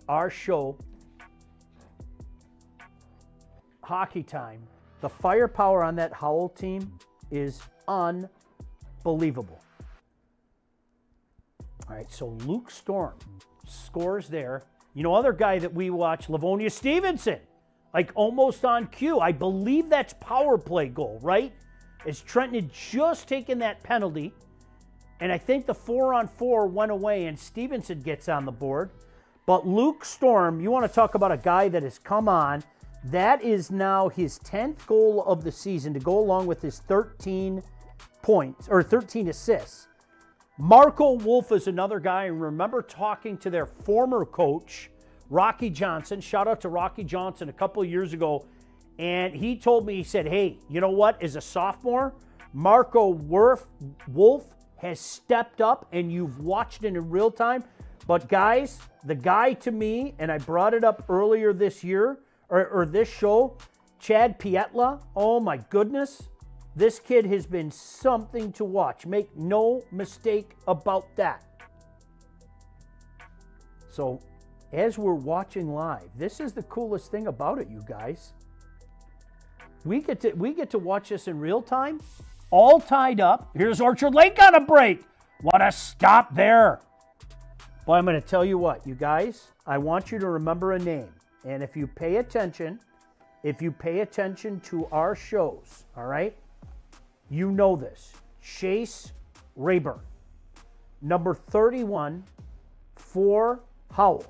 our show, Hockey Time. The firepower on that Howell team is unbelievable. All right, so Luke Storm scores there. You know, other guy that we watch, Livonia Stevenson, like almost on cue. I believe that's power play goal, right? As Trenton had just taken that penalty, and I think the 4-on-4 went away and Stevenson gets on the board. But Luke Storm, you want to talk about a guy that has come on. That is now his 10th goal of the season to go along with his 13 points, or 13 assists. Marco Wolf is another guy. I remember talking to their former coach, Rocky Johnson. Shout out to Rocky Johnson a couple of years ago. And he told me, he said, hey, you know what? As a sophomore, Marco Wolf has stepped up, and you've watched it in real time. But guys, the guy to me, and I brought it up earlier this year, or this show, Chad Pietla, oh my goodness. This kid has been something to watch. Make no mistake about that. So as we're watching live. This is the coolest thing about it, you guys. We get to watch this in real time, all tied up. Here's Orchard Lake on a break. What a stop there. Boy, I'm going to tell you what, you guys, I want you to remember a name. And if you pay attention to our shows, all right, you know this. Chase Rayburn, number 31 for Howell.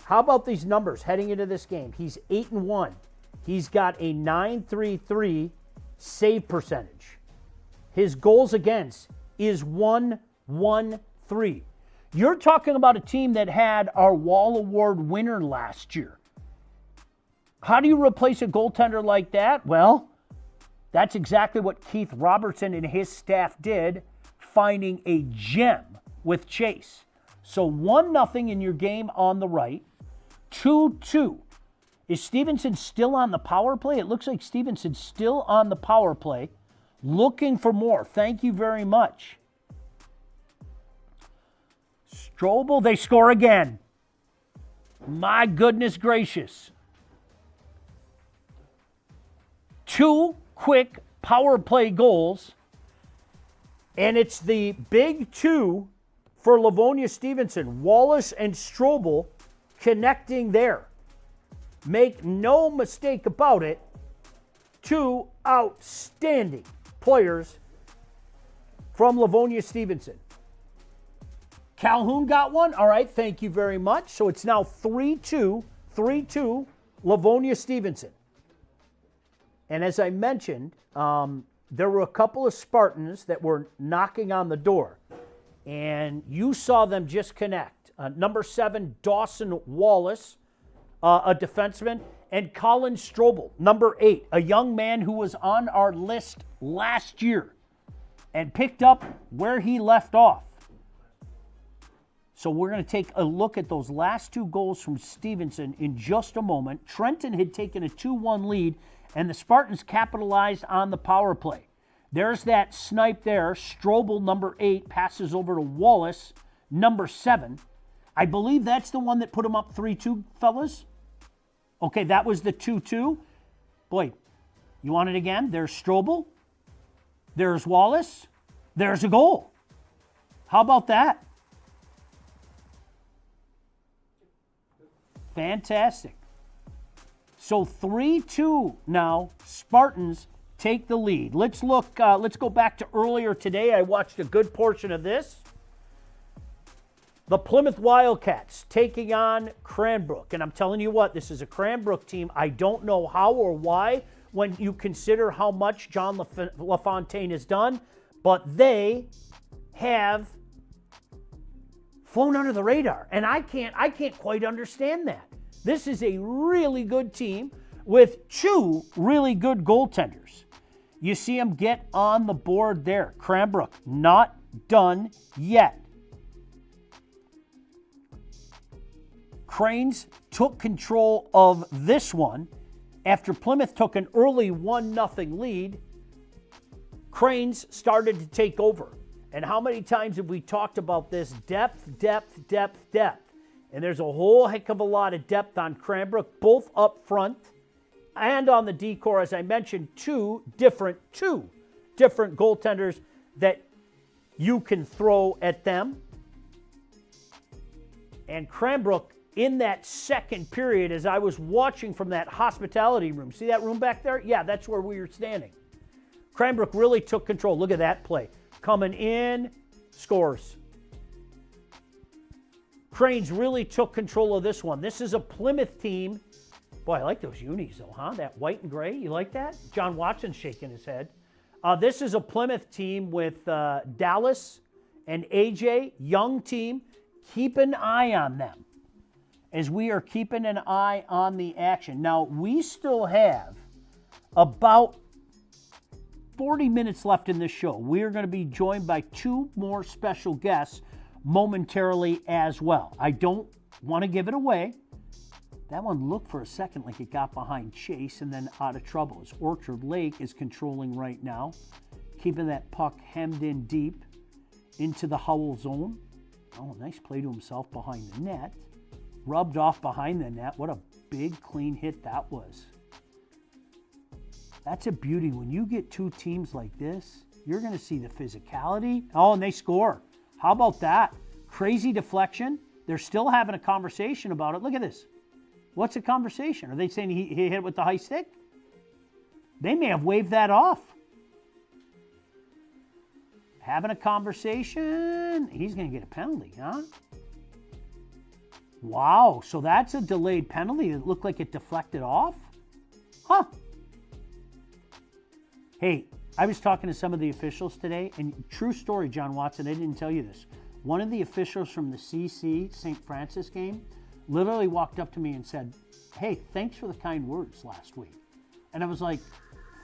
How about these numbers heading into this game? He's 8-1. He's got a .933 save percentage. His goals against is 1-1-3. You're talking about a team that had our Wall Award winner last year. How do you replace a goaltender like that? Well, that's exactly what Keith Robertson and his staff did, finding a gem with Chase. So 1-0 in your game on the right. 2-2. Is Stevenson still on the power play? It looks like Stevenson's still on the power play. Looking for more. Thank you very much. Strobel, they score again. My goodness gracious. 2 quick power play goals. And it's the big 2 for Livonia Stevenson. Wallace and Strobel connecting there. Make no mistake about it. 2 outstanding players from Livonia Stevenson. Calhoun got one. All right, thank you very much. So it's now 3-2 Livonia Stevenson. And as I mentioned, there were a couple of Spartans that were knocking on the door. And you saw them just connect. Number 7, Dawson Wallace, a defenseman, and Colin Strobel, number 8, a young man who was on our list last year and picked up where he left off. So we're going to take a look at those last 2 goals from Stevenson in just a moment. Trenton had taken a 2-1 lead, and the Spartans capitalized on the power play. There's that snipe there. Strobel, number 8, passes over to Wallace, number 7. I believe that's the one that put him up 3-2, fellas. Okay, that was the 2-2. Boy, you want it again? There's Strobel. There's Wallace. There's a goal. How about that? Fantastic. So 3-2 now. Spartans take the lead. Let's look. Let's go back to earlier today. I watched a good portion of this. The Plymouth Wildcats taking on Cranbrook. And I'm telling you what, this is a Cranbrook team. I don't know how or why when you consider how much John LaFontaine has done, but they have flown under the radar. And I can't quite understand that. This is a really good team with 2 really good goaltenders. You see them get on the board there. Cranbrook not done yet. Cranes took control of this one after Plymouth took an early 1-0 lead. Cranes started to take over. And how many times have we talked about this? Depth. And there's a whole heck of a lot of depth on Cranbrook, both up front and on the D-core. As I mentioned, two different goaltenders that you can throw at them. And Cranbrook, in that second period, as I was watching from that hospitality room, see that room back there? Yeah, that's where we were standing. Cranbrook really took control. Look at that play. Coming in, scores. Cranes really took control of this one. This is a Plymouth team. Boy, I like those unis though, huh? That white and gray, you like that? John Watson's shaking his head. This is a Plymouth team with Dallas and AJ, young team. Keep an eye on them as we are keeping an eye on the action. Now, we still have about 40 minutes left in this show. We are going to be joined by two more special guests momentarily as well. I don't want to give it away. That one looked for a second like it got behind Chase and then out of trouble. As Orchard Lake is controlling right now, keeping that puck hemmed in deep into the Howell zone. Oh, nice play to himself behind the net. rubbed off behind the net. What a big, clean hit that was. That's a beauty. When you get two teams like this, you're going to see the physicality. Oh, and they score. How about that? Crazy deflection. They're still having a conversation about it. Look at this. What's a conversation? Are they saying he hit it with the high stick? They may have waved that off. Having a conversation. He's going to get a penalty, huh? Wow, so that's a delayed penalty. It looked like it deflected off? Huh. Hey, I was talking to some of the officials today, and true story, John Watson, I didn't tell you this. One of the officials from the CC St. Francis game literally walked up to me and said, hey, thanks for the kind words last week. And I was like,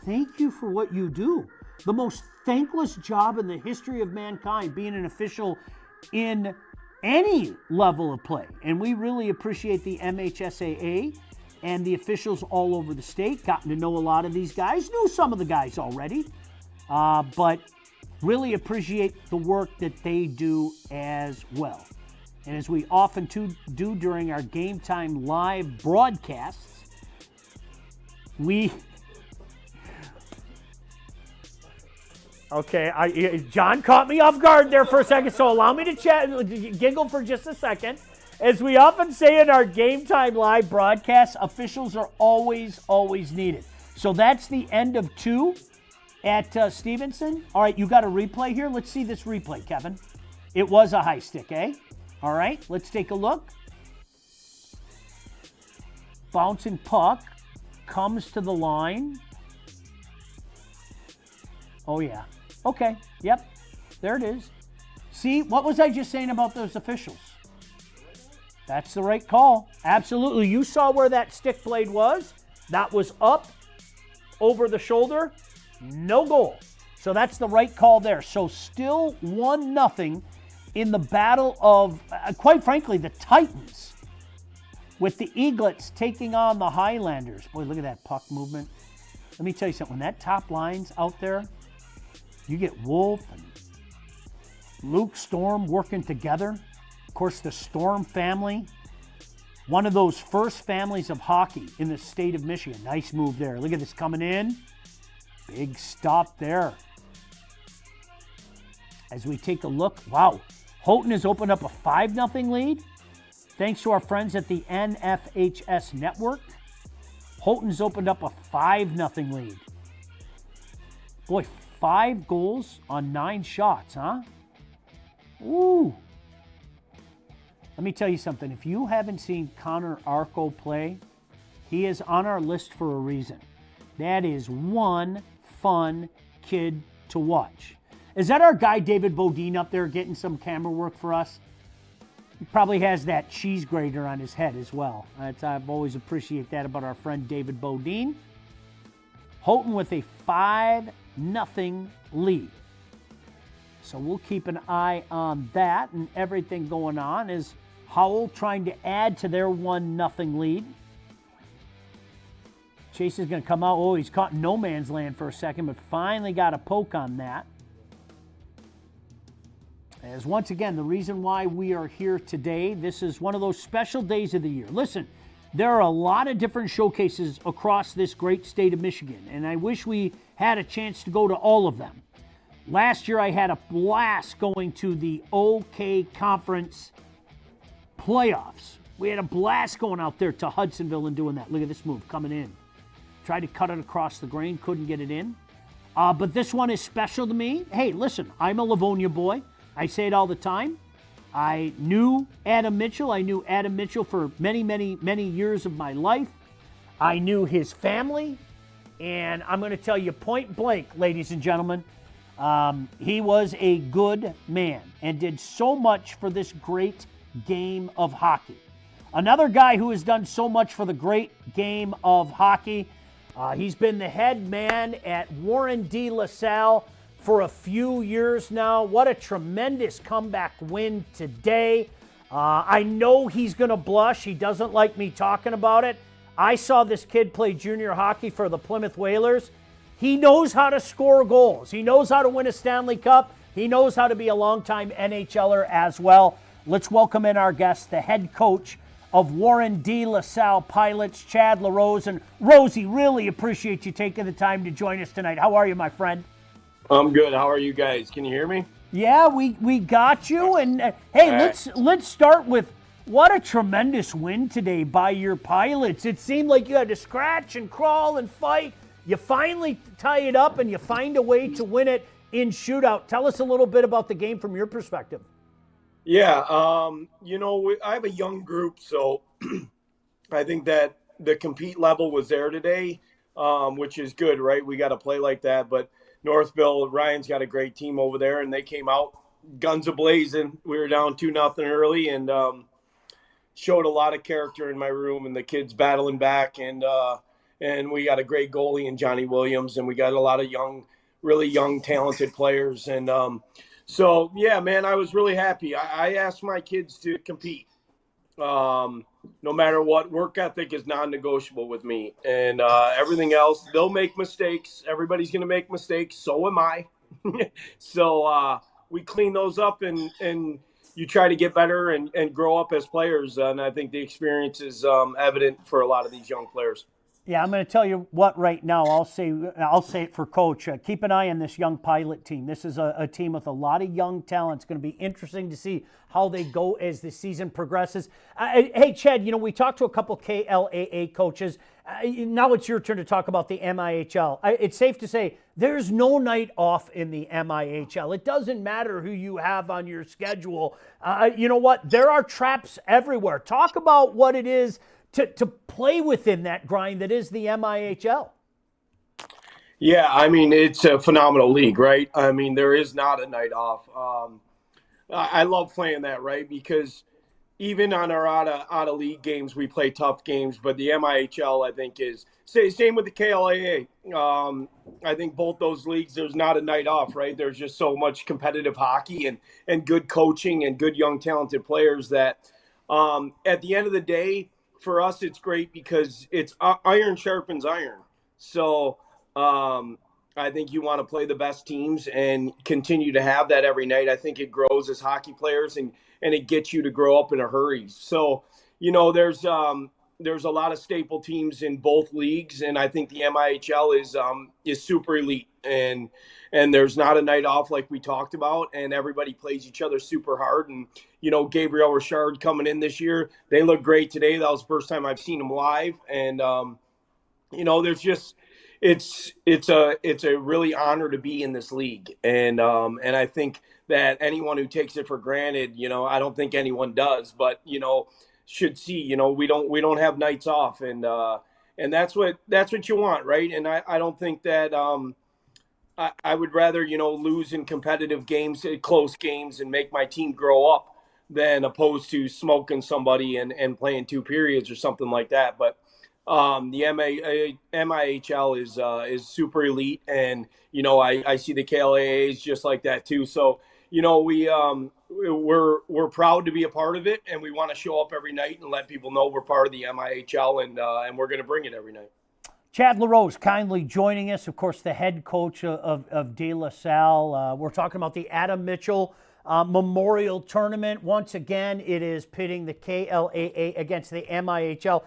thank you for what you do. The most thankless job in the history of mankind, being an official in any level of play. And we really appreciate the MHSAA and the officials all over the state. Gotten to know a lot of these guys. Knew some of the guys already. But really appreciate the work that they do as well. And as we often do during our Game Time live broadcasts, John caught me off guard there for a second, so allow me to giggle for just a second. As we often say in our Game Time live broadcasts, officials are always needed. So that's the end of 2 at Stevenson. All right, you got a replay here? Let's see this replay, Kevin. It was a high stick, eh? All right, let's take a look. Bouncing puck comes to the line. Oh, yeah. Okay, yep, there it is. See, what was I just saying about those officials? That's the right call. Absolutely. You saw where that stick blade was. That was up over the shoulder. No goal. So that's the right call there. So still 1-0 in the battle of, quite frankly, the Titans with the Eaglets taking on the Highlanders. Boy, look at that puck movement. Let me tell you something. When that top line's out there, you get Wolf and Luke Storm working together. Of course, the Storm family, one of those first families of hockey in the state of Michigan. Nice move there. Look at this coming in. Big stop there. As we take a look, wow, Houghton has opened up a 5-0 lead. Thanks to our friends at the NFHS Network. Houghton's opened up a 5-0 lead. Boy, 5 goals on 9 shots, huh? Ooh. Let me tell you something. If you haven't seen Connor Arco play, he is on our list for a reason. That is one fun kid to watch. Is that our guy David Bodine up there getting some camera work for us? He probably has that cheese grater on his head as well. I've always appreciated that about our friend David Bodine. Houghton with a 5-0 lead. So we'll keep an eye on that, and everything going on is Howell trying to add to their 1-0 lead. Chase is going to come out. Oh, he's caught in no man's land for a second, but finally got a poke on that. As once again, the reason why we are here today, this is one of those special days of the year. Listen, there are a lot of different showcases across this great state of Michigan, and I wish we had a chance to go to all of them. Last year, I had a blast going to the OK Conference playoffs. We had a blast going out there to Hudsonville and doing that. Look at this move coming in. Tried to cut it across the grain, couldn't get it in. But this one is special to me. Hey, listen, I'm a Livonia boy. I say it all the time. I knew Adam Mitchell. I knew Adam Mitchell for many, many, many years of my life. I knew his family. And I'm going to tell you point blank, ladies and gentlemen, he was a good man and did so much for this great game of hockey. Another guy who has done so much for the great game of hockey, he's been the head man at Warren D. LaSalle for a few years now. What a tremendous comeback win today. I know he's going to blush. He doesn't like me talking about it. I saw this kid play junior hockey for the Plymouth Whalers. He knows how to score goals. He knows how to win a Stanley Cup. He knows how to be a longtime NHLer as well. Let's welcome in our guest, the head coach of Warren De La Salle pilots, Chad LaRose. And Rosie, really appreciate you taking the time to join us tonight. How are you, my friend? I'm good. How are you guys? Can you hear me? Yeah, we got you. And hey, let's start with what a tremendous win today by your pilots. It seemed like you had to scratch and crawl and fight. You finally tie it up and you find a way to win it in shootout. Tell us a little bit about the game from your perspective. Yeah, I have a young group, so I think that the compete level was there today, which is good, right? We got to play like that. But Northville, Ryan's got a great team over there, and they came out guns a-blazing. We were down 2-0 early and showed a lot of character in my room, and the kids battling back. And we got a great goalie in Johnny Williams, and we got a lot of really young, talented players. And so, yeah, man, I was really happy. I asked my kids to compete. No matter what, work ethic is non-negotiable with me. And everything else, they'll make mistakes. Everybody's going to make mistakes. So am I. So we clean those up and you try to get better and grow up as players. And I think the experience is evident for a lot of these young players. Yeah, I'm going to tell you what right now. I'll say it for Coach. Keep an eye on this young pilot team. This is a team with a lot of young talent. It's going to be interesting to see how they go as the season progresses. Hey, Chad, we talked to a couple KLAA coaches. Now it's your turn to talk about the MIHL. It's safe to say there's no night off in the MIHL. It doesn't matter who you have on your schedule. You know what? There are traps everywhere. Talk about what it is to play within that grind that is the MIHL. Yeah, I mean, it's a phenomenal league, right? I mean, there is not a night off. I love playing that, right? Because even on our out of league games, we play tough games, but the MIHL, I think, is same with the KLAA. I think both those leagues, there's not a night off, right? There's just so much competitive hockey and good coaching and good young talented players that at the end of the day, for us, it's great because it's iron sharpens iron. So I think you want to play the best teams and continue to have that every night. I think it grows as hockey players and it gets you to grow up in a hurry. So, there's a lot of staple teams in both leagues, and I think the MIHL is super elite. And there's not a night off like we talked about, and everybody plays each other super hard. And Gabriel Richard coming in this year, they look great today. That was the first time I've seen them live, and there's just it's a really honor to be in this league, and I think that anyone who takes it for granted, I don't think anyone does, but should see, we don't have nights off, and that's what you want, right? And I don't think that I would rather, lose in competitive games, close games, and make my team grow up than opposed to smoking somebody and playing 2 periods or something like that. But the MIHL is super elite, and I see the KLAAs just like that too. So we're proud to be a part of it, and we want to show up every night and let people know we're part of the MIHL, and we're going to bring it every night. Chad LaRose kindly joining us, of course, the head coach of De La Salle. We're talking about the Adam Mitchell Memorial Tournament. Once again, it is pitting the KLAA against the MIHL.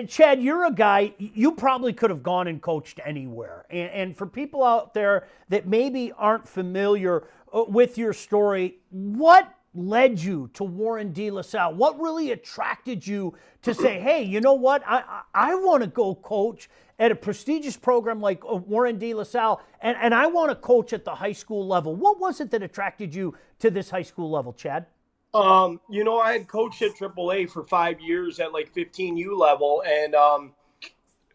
Chad, you're a guy, you probably could have gone and coached anywhere. And for people out there that maybe aren't familiar with your story, what led you to Warren De La Salle? What really attracted you to say, hey, you know what, I want to go coach at a prestigious program like Warren De La Salle, and I want to coach at the high school level? What was it that attracted you to this high school level, Chad? I had coached at AAA for 5 years at like 15U level. And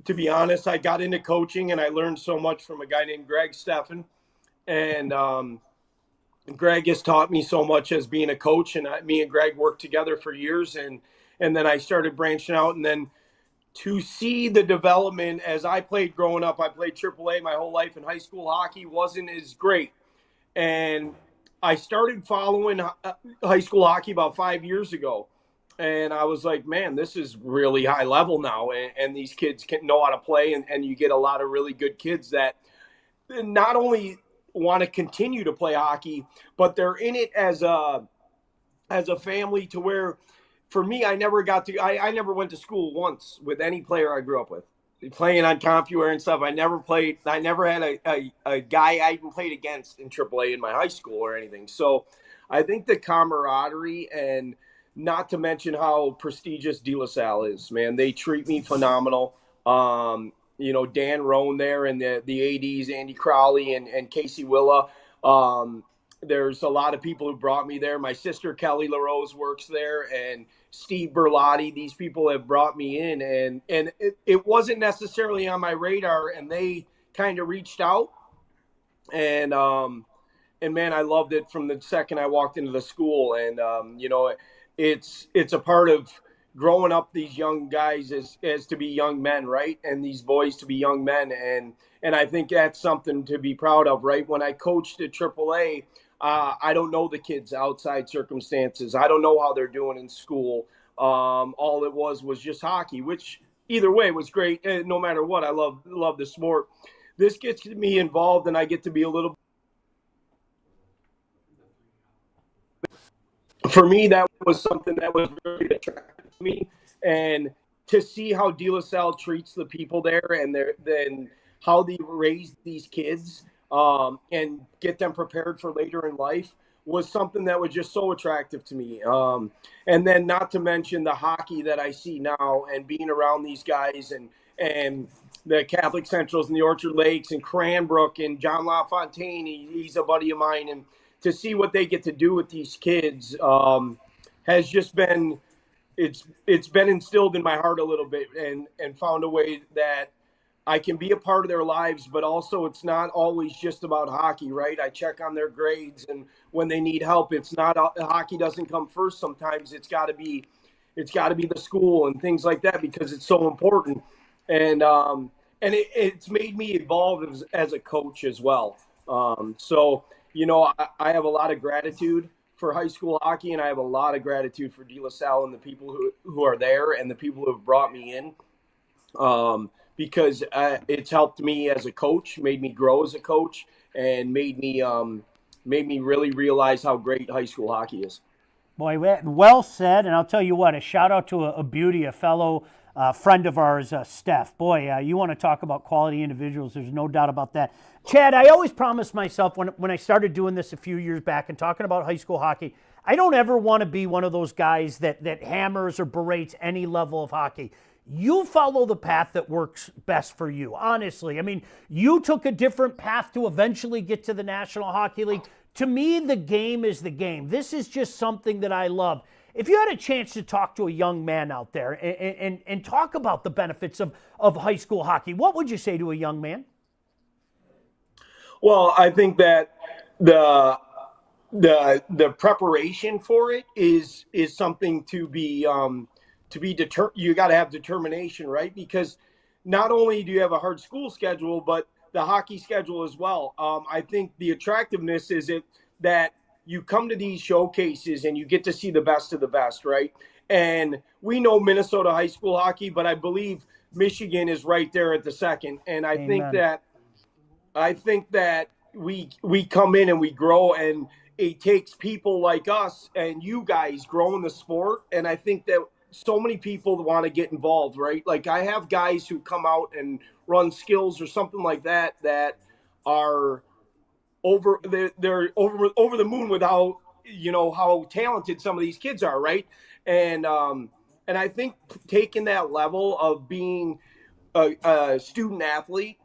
to be honest, I got into coaching and I learned so much from a guy named Greg Steffen. And Greg has taught me so much as being a coach. And me and Greg worked together for years. And then I started branching out. And then to see the development as I played growing up, I played AAA my whole life, and high school hockey wasn't as great. And I started following high school hockey about 5 years ago, and I was like, man, this is really high level now, and these kids can know how to play, and you get a lot of really good kids that not only want to continue to play hockey, but they're in it as a family, to where for me, I never went to school once with any player I grew up with. Playing on CompuWare and stuff, I never had a guy I even played against in AAA in my high school or anything. So I think the camaraderie, and not to mention how prestigious De La Salle is, man. They treat me phenomenal. Dan Roan there and the ADs, Andy Crowley and Casey Willa. There's a lot of people who brought me there. My sister, Kelly LaRose, works there, and Steve Berlotti. These people have brought me in, and it wasn't necessarily on my radar, and they kind of reached out. And man, I loved it from the second I walked into the school. And, it's a part of growing up these young guys as to be young men, right? And these boys to be young men. And I think that's something to be proud of, right? When I coached at AAA, I don't know the kids' outside circumstances. I don't know how they're doing in school. All it was just hockey, which either way was great. No matter what, I love the sport. This gets me involved, and I get to be a little. For me, that was something that was really attractive to me, and to see how De La Salle treats the people there, and then how they raise these kids, and get them prepared for later in life, was something that was just so attractive to me. And then not to mention the hockey that I see now, and being around these guys, and the Catholic Centrals and the Orchard Lakes and Cranbrook and John LaFontaine, he's a buddy of mine, and to see what they get to do with these kids has just been, it's been instilled in my heart a little bit, and found a way that I can be a part of their lives, but also it's not always just about hockey, right? I check on their grades, and when they need help, it's not, hockey doesn't come first. Sometimes it's got to be the school and things like that, because it's so important. And it's made me evolve as a coach as well. So, I have a lot of gratitude for high school hockey, and I have a lot of gratitude for De La Salle and the people who are there, and the people who have brought me in, because it's helped me as a coach, made me grow as a coach, and made me really realize how great high school hockey is. Boy, well said. And I'll tell you what, a shout out to a beauty, a fellow friend of ours, Steph. Boy, you want to talk about quality individuals. There's no doubt about that. Chad, I always promised myself when I started doing this a few years back and talking about high school hockey, I don't ever want to be one of those guys that hammers or berates any level of hockey. You follow the path that works best for you, honestly. I mean, you took a different path to eventually get to the National Hockey League. To me, the game is the game. This is just something that I love. If you had a chance to talk to a young man out there and talk about the benefits of high school hockey, what would you say to a young man? Well, I think that the preparation for it is something to be you got to have determination, right? Because not only do you have a hard school schedule, but the hockey schedule as well. I think the attractiveness is that you come to these showcases and you get to see the best of the best, right? And we know Minnesota high school hockey, but I believe Michigan is right there at the second. And I think that we come in and we grow, and it takes people like us and you guys growing the sport. And I think that so many people want to get involved, right? Like, I have guys who come out and run skills or something like that are they're over the moon with how talented some of these kids are, right? And I think taking that level of being a student athlete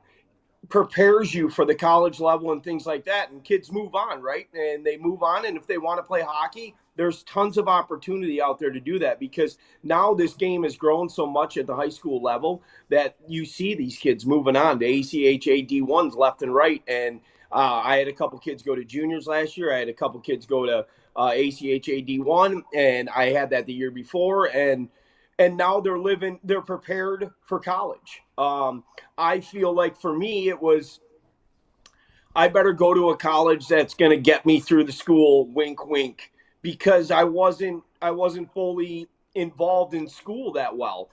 prepares you for the college level and things like that. And kids move on, right? And they move on, and if they want to play hockey, there's tons of opportunity out there to do that, because now this game has grown so much at the high school level that you see these kids moving on to ACHA D1s left and right. And I had a couple kids go to juniors last year. I had a couple kids go to ACHA D1, and I had that the year before. And now they're prepared for college. I feel like for me, it was, I better go to a college that's going to get me through the school, wink, wink, because I wasn't fully involved in school that well.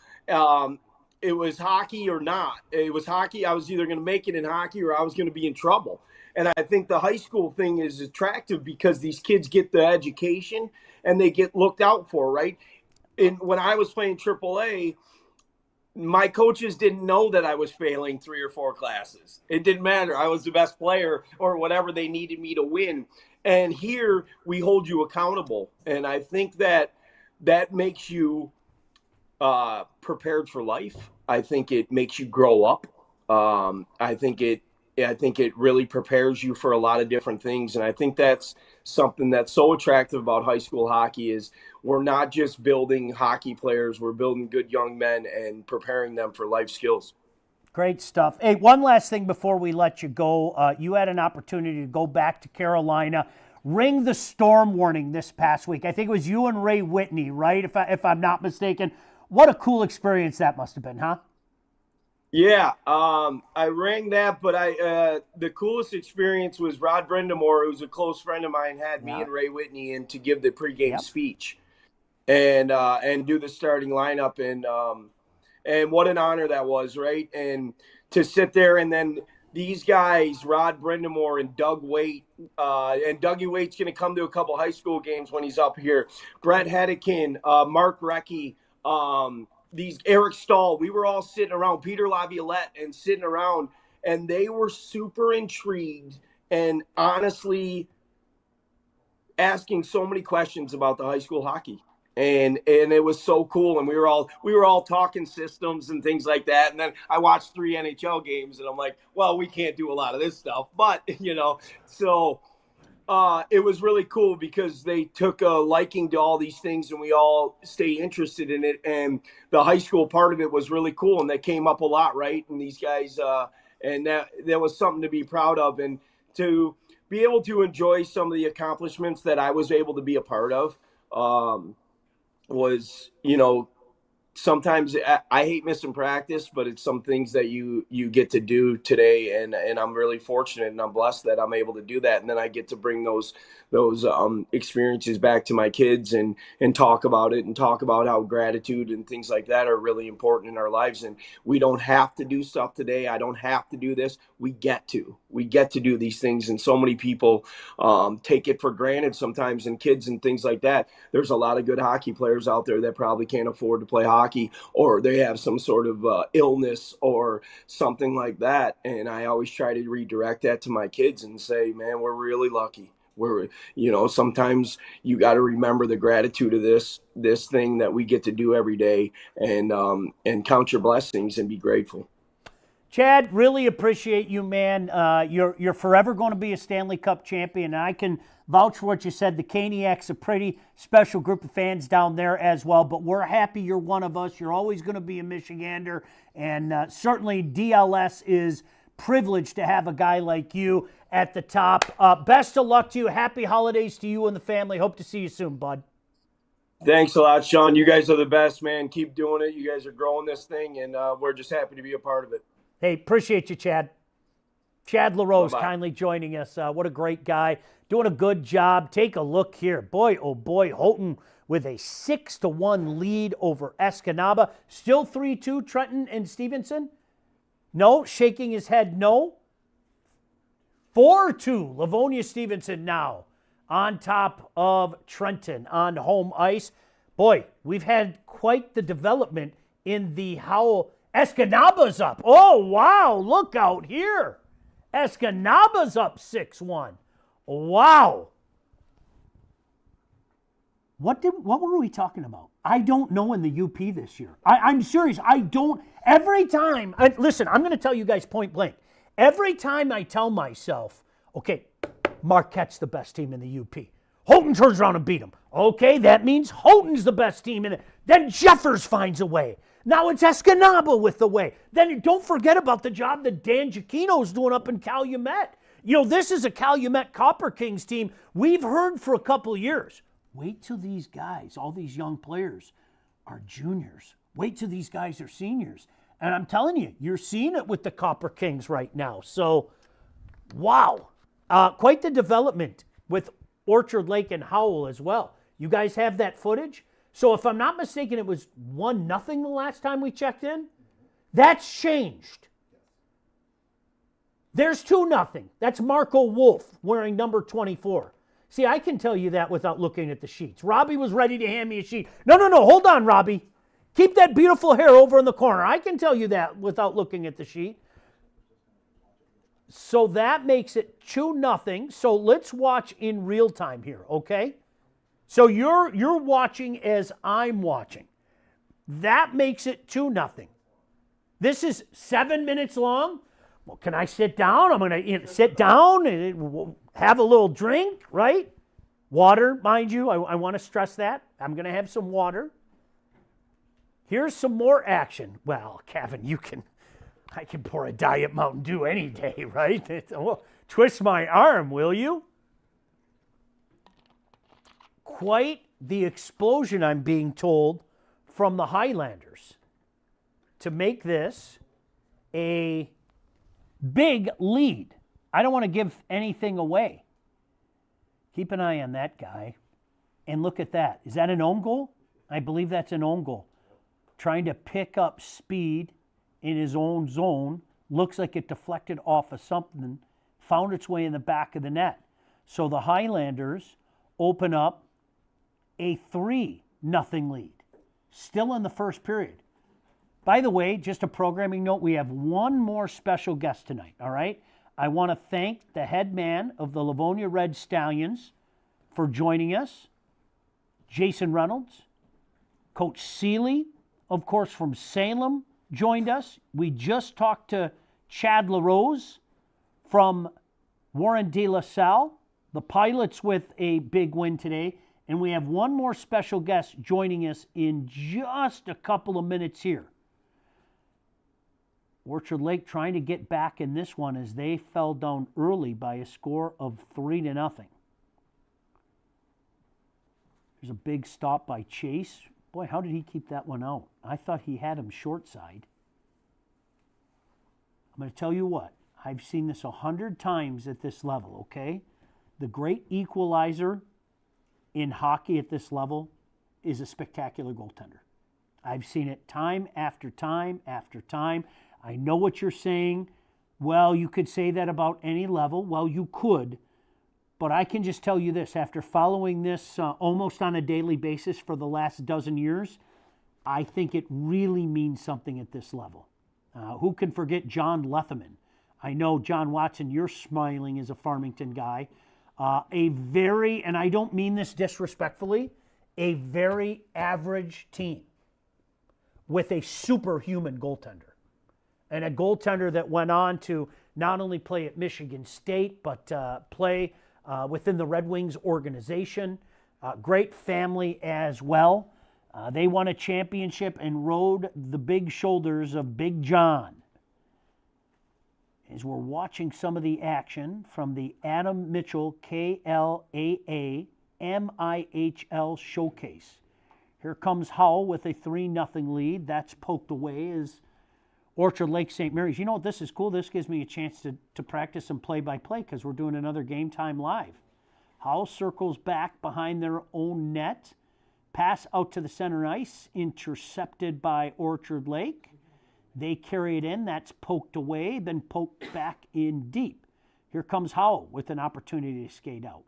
It was hockey or not. It was hockey. I was either going to make it in hockey or I was going to be in trouble. And I think the high school thing is attractive because these kids get the education and they get looked out for, right? when I was playing AAA, my coaches didn't know that I was failing 3 or 4 classes. It didn't matter. I was the best player or whatever they needed me to win. And here we hold you accountable. And I think that makes you prepared for life. I think it makes you grow up. I think it really prepares you for a lot of different things. And I think that's something that's so attractive about high school hockey is we're not just building hockey players, we're building good young men and preparing them for life skills. Great stuff. Hey, one last thing before we let you go. You had an opportunity to go back to Carolina, ring the storm warning this past week. I think it was you and Ray Whitney, right? If I'm not mistaken. What a cool experience that must have been, huh? Yeah, I rang that, but the coolest experience was Rod Brindamore, who's a close friend of mine, had me and Ray Whitney in to give the pregame speech and do the starting lineup, and what an honor that was, right? And to sit there and then these guys, Rod Brindamore and Doug Waite, and Dougie Waite's going to come to a couple high school games when he's up here. Brett Hedekin, Mark Recchi, these Eric Stahl, we were all sitting around, Peter Laviolette, and sitting around, and they were super intrigued and honestly asking so many questions about the high school hockey. And it was so cool. And we were all talking systems and things like that. And then I watched 3 NHL games and I'm like, well, we can't do a lot of this stuff, but so it was really cool because they took a liking to all these things and we all stay interested in it. And the high school part of it was really cool. And that came up a lot, right? And these guys, and that was something to be proud of and to be able to enjoy some of the accomplishments that I was able to be a part of. Was, sometimes I hate missing practice, but it's some things that you get to do today. And I'm really fortunate and I'm blessed that I'm able to do that. And then I get to bring those experiences back to my kids and talk about it and talk about how gratitude and things like that are really important in our lives. And we don't have to do stuff today. I don't have to do this. We get to do these things. And so many people take it for granted sometimes, and kids and things like that. There's a lot of good hockey players out there that probably can't afford to play hockey, or they have some sort of illness or something like that. And I always try to redirect that to my kids and say, man, we're really lucky. Sometimes you got to remember the gratitude of this thing that we get to do every day, and count your blessings and be grateful. Chad, really appreciate you, man. You're forever going to be a Stanley Cup champion, and I can vouch for what you said. The Caniacs, a pretty special group of fans down there as well, but we're happy you're one of us. You're always going to be a Michigander, and certainly DLS is privileged to have a guy like you at the top. Best of luck to you. Happy holidays to you and the family. Hope to see you soon, bud. Thanks a lot, Sean. You guys are the best, man. Keep doing it. You guys are growing this thing, and we're just happy to be a part of it. Hey, appreciate you, Chad. Chad LaRose Bye-bye. Kindly joining us. What a great guy. Doing a good job. Take a look here. Boy, oh boy, Houghton with a 6-1 lead over Escanaba. Still 3-2, Trenton and Stevenson? No, shaking his head, no. 4-2, Livonia Stevenson now on top of Trenton on home ice. Boy, we've had quite the development in the Howell. Escanaba's up. Oh, wow, look out here. Escanaba's up 6-1. Wow. What were we talking about? I don't know in the UP this year. I'm serious. I don't. Every time, listen, I'm going to tell you guys point blank. Every time I tell myself, okay, Marquette's the best team in the UP. Houghton turns around and beat them. Okay, that means Houghton's the best team in it. Then Jeffers finds a way. Now it's Escanaba with the way. Then don't forget about the job that Dan Giacchino's doing up in Calumet. This is a Calumet Copper Kings team we've heard for a couple of years. Wait till these guys, all these young players, are juniors. Wait till these guys are seniors. And I'm telling you, you're seeing it with the Copper Kings right now. So, wow. Quite the development with Orchard Lake and Howell as well. You guys have that footage? So if I'm not mistaken, it was 1-0 the last time we checked in. That's changed. There's 2-0. That's Marco Wolf wearing number 24. See, I can tell you that without looking at the sheets. Robbie was ready to hand me a sheet. No, hold on, Robbie. Keep that beautiful hair over in the corner. I can tell you that without looking at the sheet. So that makes it 2-0. So let's watch in real time here, okay? So you're watching as I'm watching. That makes it 2-0. This is 7 minutes long. Well, can I sit down? I'm going to sit down and have a little drink, right? Water, mind you. I want to stress that. I'm going to have some water. Here's some more action. Well, Kevin, I can pour a Diet Mountain Dew any day, right? Twist my arm, will you? Quite the explosion, I'm being told, from the Highlanders to make this a big lead. I don't want to give anything away. Keep an eye on that guy. And look at that. Is that an own goal? I believe that's an own goal. Trying to pick up speed in his own zone. Looks like it deflected off of something. Found its way in the back of the net. So the Highlanders open up a 3-0 lead. Still in the first period. By the way, just a programming note, we have one more special guest tonight, all right? I want to thank the head man of the Livonia Red Stallions for joining us, Jason Reynolds. Coach Seeley, of course, from Salem, joined us. We just talked to Chad LaRose from Warren de La Salle, the Pilots with a big win today. And we have one more special guest joining us in just a couple of minutes here. Orchard Lake trying to get back in this one as they fell down early by a score of 3-0. There's a big stop by Chase. Boy, how did he keep that one out? I thought he had him short side. I'm going to tell you what. I've seen this 100 times at this level, okay? The great equalizer in hockey at this level is a spectacular goaltender. I've seen it time after time after time. I know what you're saying. Well, you could say that about any level. Well, you could. But I can just tell you this. After following this almost on a daily basis for the last dozen years, I think it really means something at this level. Who can forget John Letherman? I know, John Watson, you're smiling as a Farmington guy. A very, and I don't mean this disrespectfully, a very average team with a superhuman goaltender. And a goaltender that went on to not only play at Michigan State, but play within the Red Wings organization. Great family as well. They won a championship and rode the big shoulders of Big John. As we're watching some of the action from the Adam Mitchell KLAA MIHL showcase. Here comes Howell with a 3-0 lead. That's poked away as Orchard Lake St. Mary's. You know what, this is cool. This gives me a chance to practice some play-by-play because we're doing another Game Time Live. Howell circles back behind their own net. Pass out to the center ice, intercepted by Orchard Lake. They carry it in. That's poked away, then poked back in deep. Here comes Howell with an opportunity to skate out.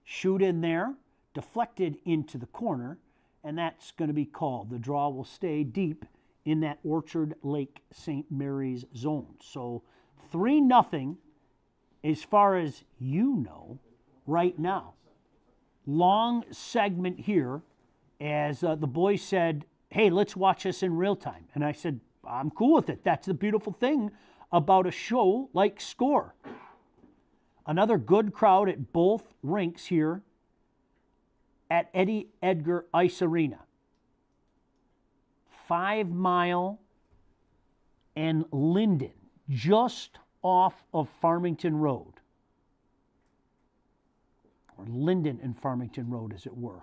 Shoot in there, deflected into the corner, and that's going to be called. The draw will stay deep in that Orchard Lake St. Mary's zone. So 3-0 as far as you know right now. Long segment here as the boys said, hey, let's watch this in real time. And I said, I'm cool with it. That's the beautiful thing about a show like Score. Another good crowd at both rinks here at Eddie Edgar Ice Arena. 5 Mile and Linden, just off of Farmington Road. Or Linden and Farmington Road, as it were.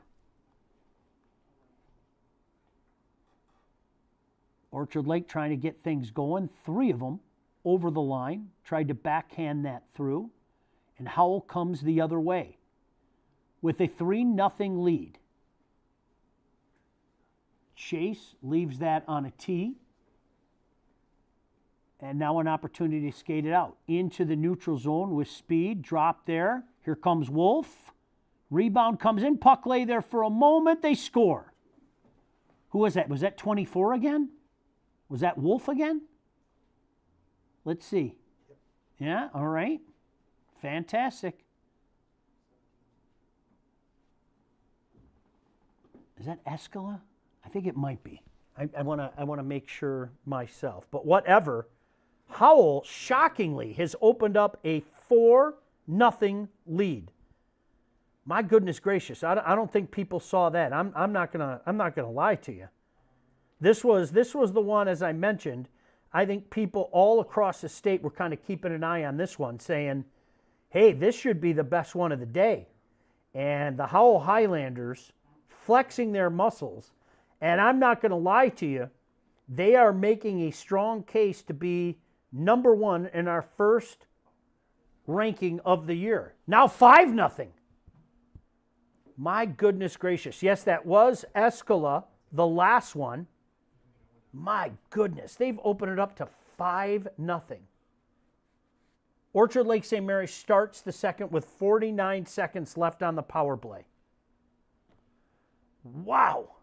Orchard Lake trying to get things going. 3 of them over the line. Tried to backhand that through. And Howell comes the other way with a 3-0 lead. Chase leaves that on a tee. And now an opportunity to skate it out. Into the neutral zone with speed. Drop there. Here comes Wolf. Rebound comes in. Puck lay there for a moment. They score. Who was that? Was that 24 again? Was that Wolf again? Let's see. Yeah, all right. Fantastic. Is that Escala? I think it might be. I want to make sure myself. But whatever. Howell, shockingly, has opened up a 4-0 lead. My goodness gracious! I don't think people saw that. I'm not gonna lie to you. This was the one, as I mentioned. I think people all across the state were kind of keeping an eye on this one, saying, "Hey, this should be the best one of the day." And the Howell Highlanders flexing their muscles, and I'm not going to lie to you, they are making a strong case to be number one in our first ranking of the year. Now 5-0. My goodness gracious. Yes, that was Escala, the last one. My goodness, they've opened it up to 5-0. Orchard Lake St. Mary starts the second with 49 seconds left on the power play. Wow.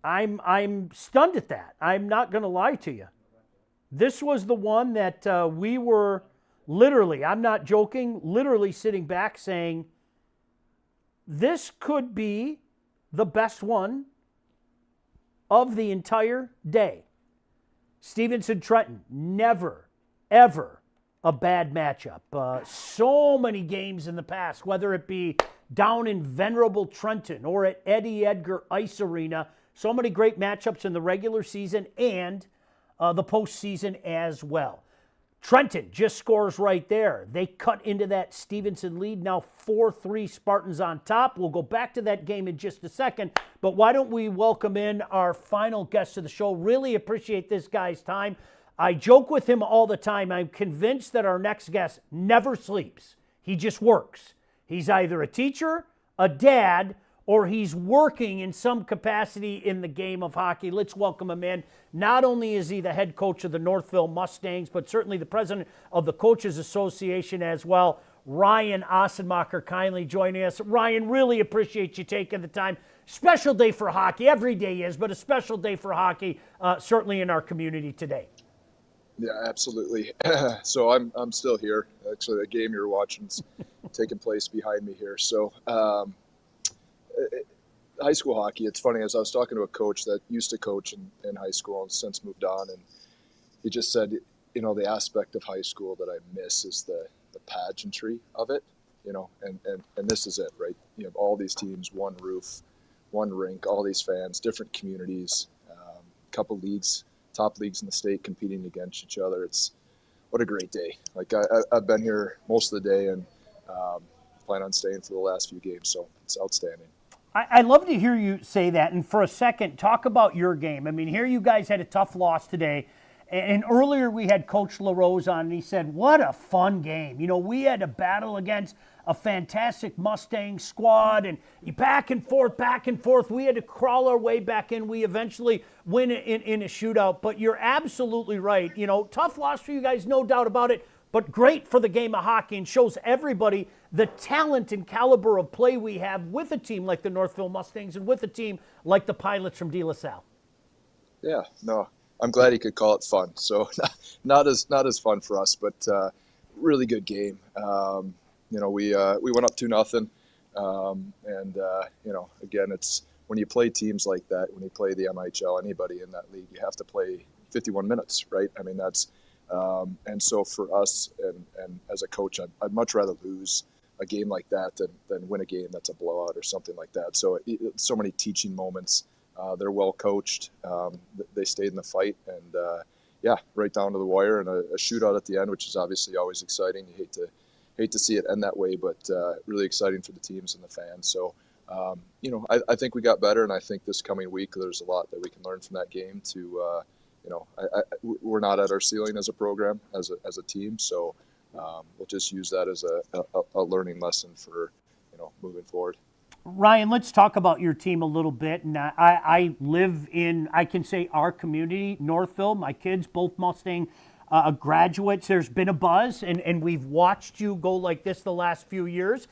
I'm stunned at that. I'm not going to lie to you. This was the one that we were literally, I'm not joking, literally sitting back saying, this could be the best one of the entire day. Stevenson Trenton, never, ever a bad matchup. So many games in the past, whether it be down in venerable Trenton or at Eddie Edgar Ice Arena, so many great matchups in the regular season and the postseason as well. Trenton just scores right there. They cut into that Stevenson lead. Now 4-3 Spartans on top. We'll go back to that game in just a second. But why don't we welcome in our final guest of the show? Really appreciate this guy's time. I joke with him all the time. I'm convinced that our next guest never sleeps. He just works. He's either a teacher, a dad, or he's working in some capacity in the game of hockey. Let's welcome him in. Not only is he the head coach of the Northville Mustangs, but certainly the president of the Coaches Association as well. Ryan Oemacher kindly joining us. Ryan, really appreciate you taking the time. Special day for hockey. Every day is, but a special day for hockey, certainly in our community today. Yeah, absolutely. So I'm still here. Actually, the game you're watching is taking place behind me here. So high school hockey, it's funny, as I was talking to a coach that used to coach in high school and since moved on, and he just said, you know, the aspect of high school that I miss is the pageantry of it, you know, and this is it, right? You have all these teams, one roof, one rink, all these fans, different communities, couple leagues, top leagues in the state competing against each other. It's what a great day. Like I've been here most of the day and plan on staying for the last few games, so it's outstanding. I love to hear you say that. And for a second, talk about your game. I mean, here you guys had a tough loss today. And earlier we had Coach LaRose on, and he said, what a fun game. You know, we had to battle against a fantastic Mustang squad, and back and forth. We had to crawl our way back in. We eventually win in a shootout. But you're absolutely right. You know, tough loss for you guys, no doubt about it. But great for the game of hockey and shows everybody the talent and caliber of play we have with a team like the Northville Mustangs and with a team like the Pilots from De La Salle. Yeah, no, I'm glad he could call it fun. So not as fun for us, but really good game. You know, we went up 2-0, and you know, again, it's when you play teams like that, when you play the MHL, anybody in that league, you have to play 51 minutes, right? I mean, that's and so for us, and as a coach, I'd much rather lose a game like that than win a game that's a blowout or something like that. So so many teaching moments. They're well coached. They stayed in the fight, and yeah, right down to the wire, and a shootout at the end, which is obviously always exciting. You hate to see it end that way, but really exciting for the teams and the fans. So you know, I think we got better, and I think this coming week there's a lot that we can learn from that game to. You know, we're not at our ceiling as a program, as a team, so we'll just use that as a learning lesson for, you know, moving forward. Ryan, let's talk about your team a little bit. And I live in, I can say, our community, Northville. My kids, both Mustang graduates. There's been a buzz, and we've watched you go like this the last few years.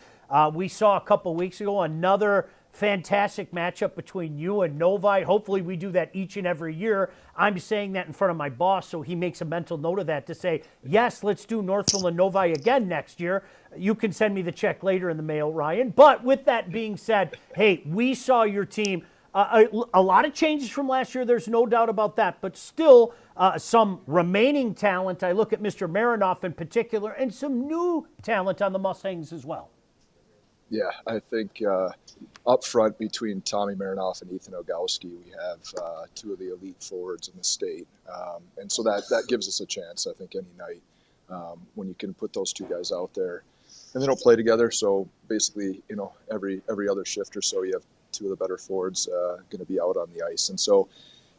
We saw a couple weeks ago another fantastic matchup between you and Novi. Hopefully we do that each and every year. I'm saying that in front of my boss, so he makes a mental note of that to say, yes, let's do Northville and Novi again next year. You can send me the check later in the mail, Ryan. But with that being said, hey, we saw your team. A lot of changes from last year, there's no doubt about that, but still some remaining talent. I look at Mr. Marinoff in particular, and some new talent on the Mustangs as well. Yeah, I think up front between Tommy Marinoff and Ethan Ogowski, we have two of the elite forwards in the state. And so that gives us a chance, I think, any night when you can put those two guys out there. And they don't play together, so basically, every other shift or so, you have two of the better forwards going to be out on the ice. And so,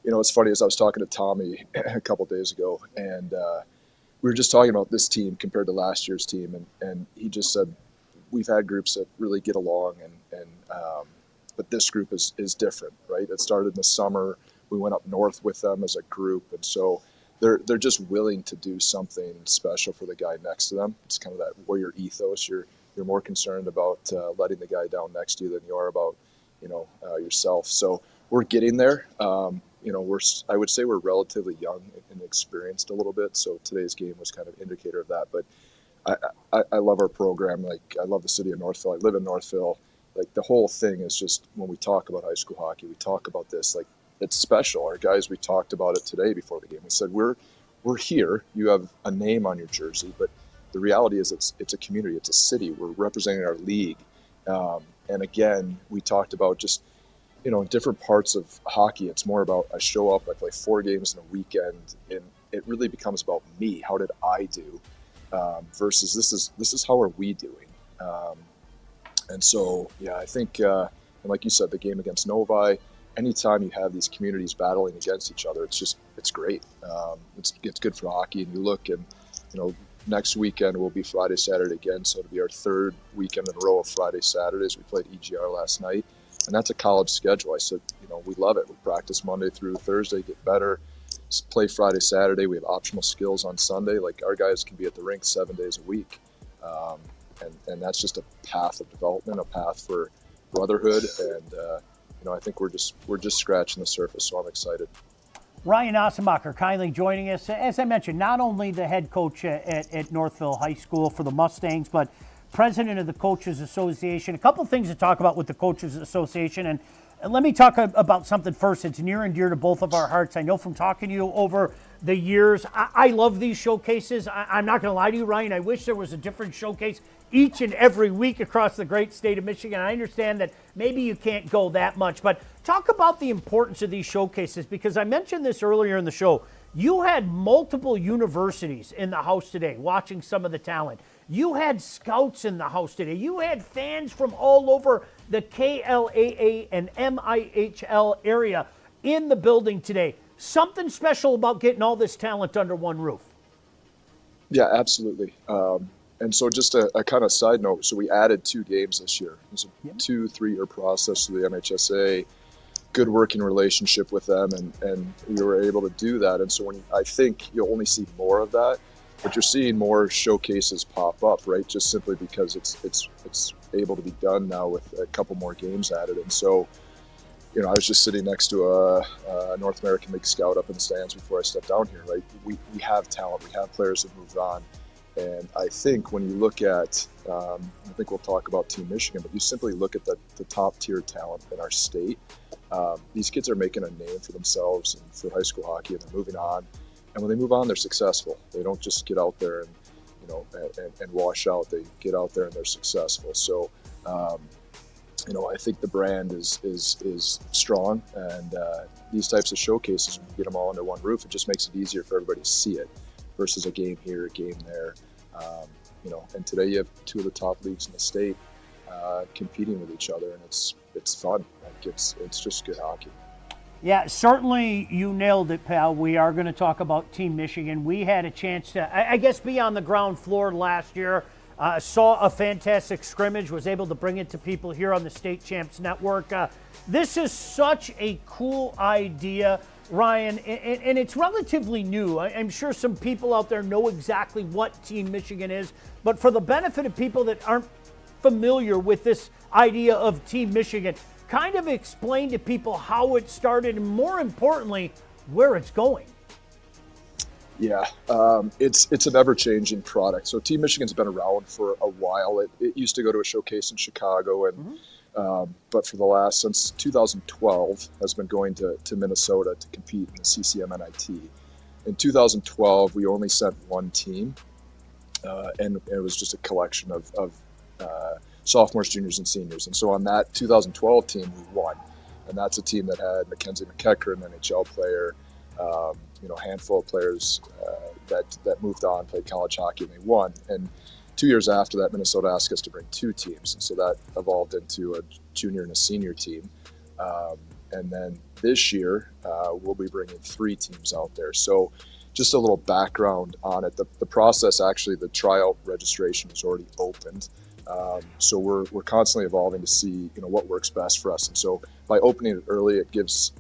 it's funny, as I was talking to Tommy a couple of days ago, and we were just talking about this team compared to last year's team, and he just said, we've had groups that really get along, but this group is different, right? It started in the summer. We went up north with them as a group, and so they're just willing to do something special for the guy next to them. It's kind of that warrior ethos. You're more concerned about letting the guy down next to you than you are about yourself. So we're getting there. I would say we're relatively young and experienced a little bit. So today's game was kind of an indicator of that, but. I love our program. Like, I love the city of Northville. I live in Northville. Like, the whole thing is just, when we talk about high school hockey, we talk about this, like, it's special. Our guys, we talked about it today before the game. We said, we're here. You have a name on your jersey, but the reality is it's a community. It's a city. We're representing our league. And again, we talked about just, in different parts of hockey, it's more about, I show up, I play 4 games in a weekend, and it really becomes about me. How did I do? Versus this is how are we doing? And so, yeah, I think, and like you said, the game against Novi, anytime you have these communities battling against each other, it's great. It's good for hockey. And you look, and next weekend will be Friday, Saturday again, so it'll be our 3rd weekend in a row of Friday, Saturdays. We played EGR last night, and that's a college schedule. I said, we love it. We practice Monday through Thursday, get better. Play Friday, Saturday. We have optional skills on Sunday. Like, our guys can be at the rink 7 days a week, and that's just a path of development, a path for brotherhood. And I think we're just scratching the surface. So I'm excited. Ryan Oemacher kindly joining us. As I mentioned, not only the head coach at Northville High School for the Mustangs, but president of the Coaches Association. A couple things to talk about with the Coaches Association, and let me talk about something first. It's near and dear to both of our hearts. I know from talking to you over the years, I love these showcases. I'm not going to lie to you, Ryan. I wish there was a different showcase each and every week across the great state of Michigan. I understand that maybe you can't go that much, but talk about the importance of these showcases, because I mentioned this earlier in the show. You had multiple universities in the house today watching some of the talent. You had scouts in the house today. You had fans from all over the KLAA and MIHL area in the building today. Something special about getting all this talent under one roof. Yeah, absolutely. And so just a kind of side note, so we added 2 games this year. It was a 2-3-year process to the MHSA, good working relationship with them, and we were able to do that. And so I think you'll only see more of that. But you're seeing more showcases pop up, right? Just simply because it's able to be done now with a couple more games added. And so, I was just sitting next to a North American League scout up in the stands before I stepped down here, right? We have talent. We have players that moved on. And I think when you look at, I think we'll talk about Team Michigan, but you simply look at the top tier talent in our state. These kids are making a name for themselves and for high school hockey, and they're moving on. And when they move on, they're successful. They don't just get out there and and wash out. They get out there and they're successful. So, I think the brand is strong, and these types of showcases, when you get them all under one roof, it just makes it easier for everybody to see it versus a game here, a game there. And today you have 2 of the top leagues in the state competing with each other, and it's fun. Like, it's just good hockey. Yeah, certainly you nailed it, pal. We are going to talk about Team Michigan. We had a chance to, I guess, be on the ground floor last year. Saw a fantastic scrimmage, was able to bring it to people here on the State Champs Network. This is such a cool idea. Ryan, and it's relatively new. I'm sure some people out there know exactly what Team Michigan is, but for the benefit of people that aren't familiar with this idea of Team Michigan, kind of explain to people how it started and, more importantly, where it's going. Yeah, it's an ever-changing product. So Team Michigan's been around for a while. It used to go to a showcase in Chicago, and but for the last, since 2012, has been going to Minnesota to compete in the CCMNIT. In 2012, we only sent one team, and it was just a collection of sophomores, juniors, and seniors. And so on that 2012 team, we won. And that's a team that had Mackenzie McEachern, an NHL player, handful of players that moved on, played college hockey, and they won. And 2 years after that, Minnesota asked us to bring two teams. And so that evolved into a junior and a senior team. And then this year, we'll be bringing three teams out there. So just a little background on it. The process, actually, the tryout registration is already opened. So we're constantly evolving to see, what works best for us. And so by opening it early, it gives,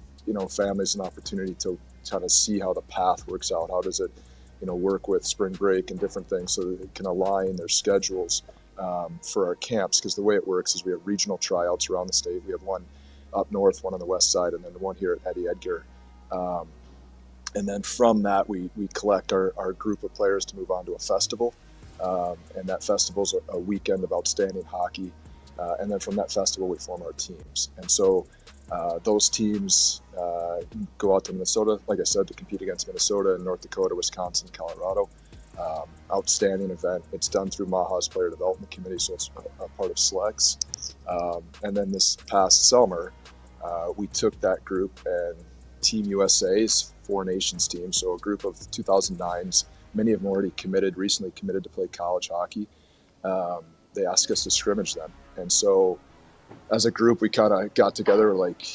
families an opportunity to kind of see how the path works out. How does it, work with spring break and different things so that it can align their schedules for our camps. Because the way it works is we have regional tryouts around the state. We have one up north, one on the west side, and then one here at Eddie Edgar. And then from that, we collect our group of players to move on to a festival. And that festival is a weekend of outstanding hockey. And then from that festival, we form our teams. And so those teams go out to Minnesota, like I said, to compete against Minnesota and North Dakota, Wisconsin, Colorado. Outstanding event. It's done through Maha's Player Development Committee, so it's a part of Selects. And then this past summer, we took that group and Team USA's Four Nations team, so a group of 2009s, many of them already recently committed to play college hockey. They asked us to scrimmage them. And so as a group, we kind of got together like,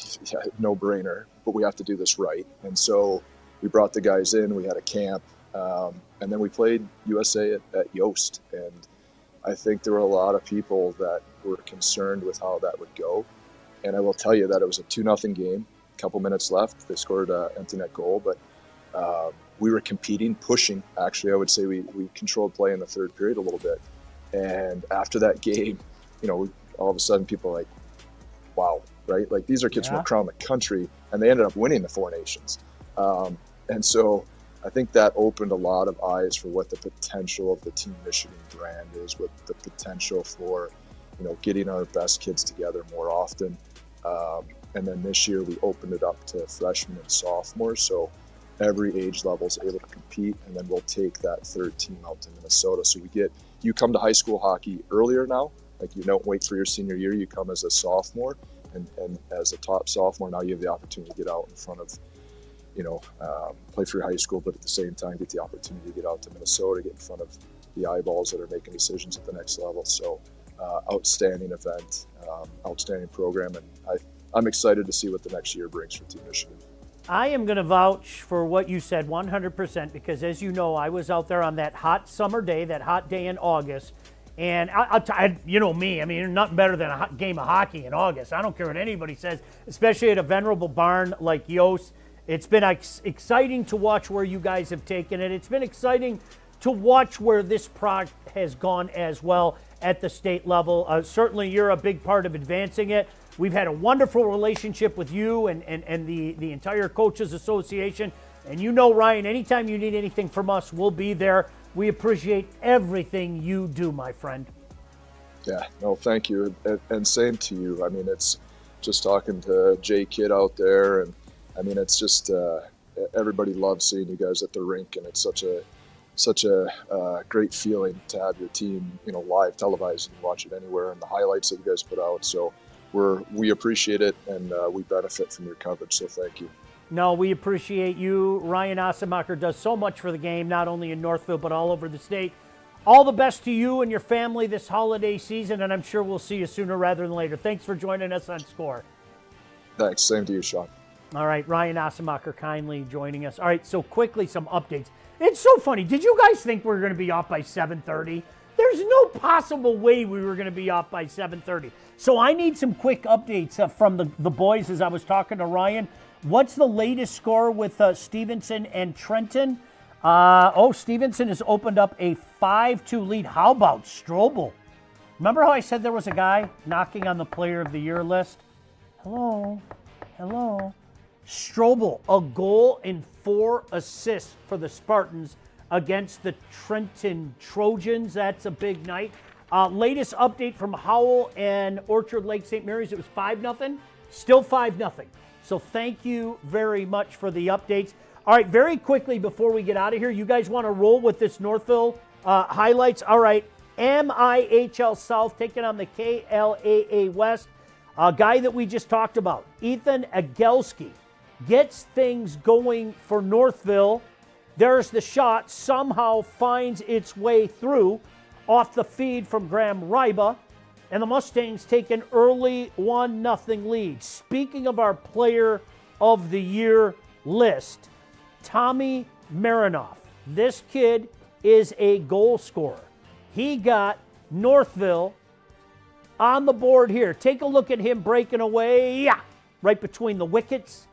no brainer, but we have to do this right. And so we brought the guys in, we had a camp, and then we played USA at Yost. And I think there were a lot of people that were concerned with how that would go. And I will tell you that it was a 2-0 game, a couple minutes left. They scored an empty net goal, but we were competing, pushing. Actually, I would say we controlled play in the third period a little bit. And after that game, all of a sudden people are like, wow, right? Like these are kids from around the country, and they ended up winning the Four Nations. And so I think that opened a lot of eyes for what the potential of the Team Michigan brand is, what the potential for, getting our best kids together more often. And then this year we opened it up to freshmen and sophomores. So every age level is able to compete, and then we'll take that third team out to Minnesota. So you come to high school hockey earlier now. Like you don't wait for your senior year, you come as a sophomore, and as a top sophomore, now you have the opportunity to get out in front of, play for your high school, but at the same time get the opportunity to get out to Minnesota, get in front of the eyeballs that are making decisions at the next level. So outstanding event, outstanding program, and I'm excited to see what the next year brings for Team Michigan. I am going to vouch for what you said 100% because, as you know, I was out there on that hot summer day, that hot day in August. And you know me, I mean, nothing better than a game of hockey in August. I don't care what anybody says, especially at a venerable barn like Yost. It's been exciting to watch where you guys have taken it. It's been exciting to watch where this product has gone as well at the state level. Certainly, you're a big part of advancing it. We've had a wonderful relationship with you and the entire Coaches Association. And Ryan, anytime you need anything from us, we'll be there. We appreciate everything you do, my friend. Yeah, no, thank you. And same to you. I mean, it's just talking to Jay Kidd out there. And I mean, it's just everybody loves seeing you guys at the rink. And it's such a great feeling to have your team, live televised and watch it anywhere, and the highlights that you guys put out. So we appreciate it, and we benefit from your coverage. So thank you. No, we appreciate you. Ryan Oemacher does so much for the game, not only in Northville, but all over the state. All the best to you and your family this holiday season, and I'm sure we'll see you sooner rather than later. Thanks for joining us on Score. Thanks. Same to you, Sean. All right, Ryan Oemacher kindly joining us. All right, so quickly, some updates. It's so funny. Did you guys think we were going to be off by 7:30? There's no possible way we were going to be off by 7:30. So I need some quick updates from the boys as I was talking to Ryan. What's the latest score with Stevenson and Trenton? Stevenson has opened up a 5-2 lead. How about Strobel? Remember how I said there was a guy knocking on the Player of the Year list? Hello. Strobel, a goal and 4 assists for the Spartans against the Trenton Trojans. That's a big night. Latest update from Howell and Orchard Lake St. Mary's, it was 5-0. Still 5-0. So thank you very much for the updates. All right, very quickly before we get out of here, you guys want to roll with this Northville highlights? All right, MIHL South taking on the KLAA West. A guy that we just talked about, Ethan Agelski, gets things going for Northville. There's the shot, somehow finds its way through off the feed from Graham Ryba. And the Mustangs take an early 1-0 lead. Speaking of our Player of the Year list, Tommy Marinoff. This kid is a goal scorer. He got Northville on the board here. Take a look at him breaking away, right between the wickets.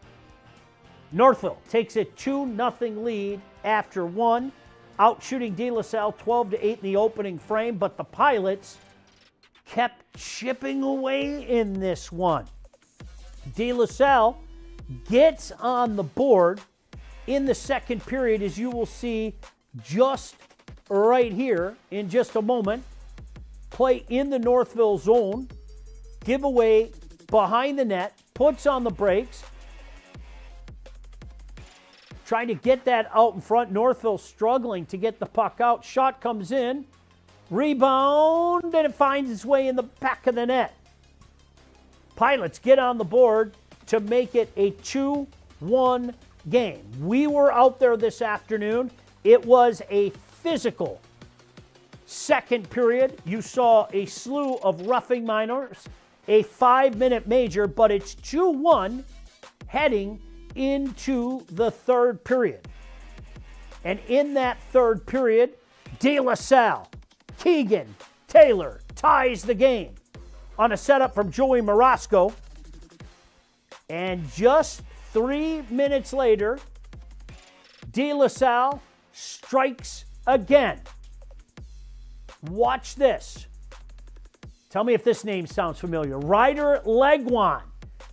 Northville takes a 2-0 lead after 1. Out shooting De La Salle 12-8 in the opening frame, but the Pilots kept chipping away in this one. De La Salle gets on the board in the second period, as you will see just right here in just a moment. Play in the Northville zone, give away behind the net, puts on the brakes, trying to get that out in front. Northville struggling to get the puck out. Shot comes in. Rebound, and it finds its way in the back of the net. Pilots get on the board to make it a 2-1 game. We were out there this afternoon. It was a physical second period. You saw a slew of roughing minors, a 5-minute major, but it's 2-1 heading into the third period. And in that third period, De La Salle, Keegan Taylor ties the game on a setup from Joey Morosco. And just 3 minutes later, De La Salle strikes again. Watch this. Tell me if this name sounds familiar. Ryder Legwan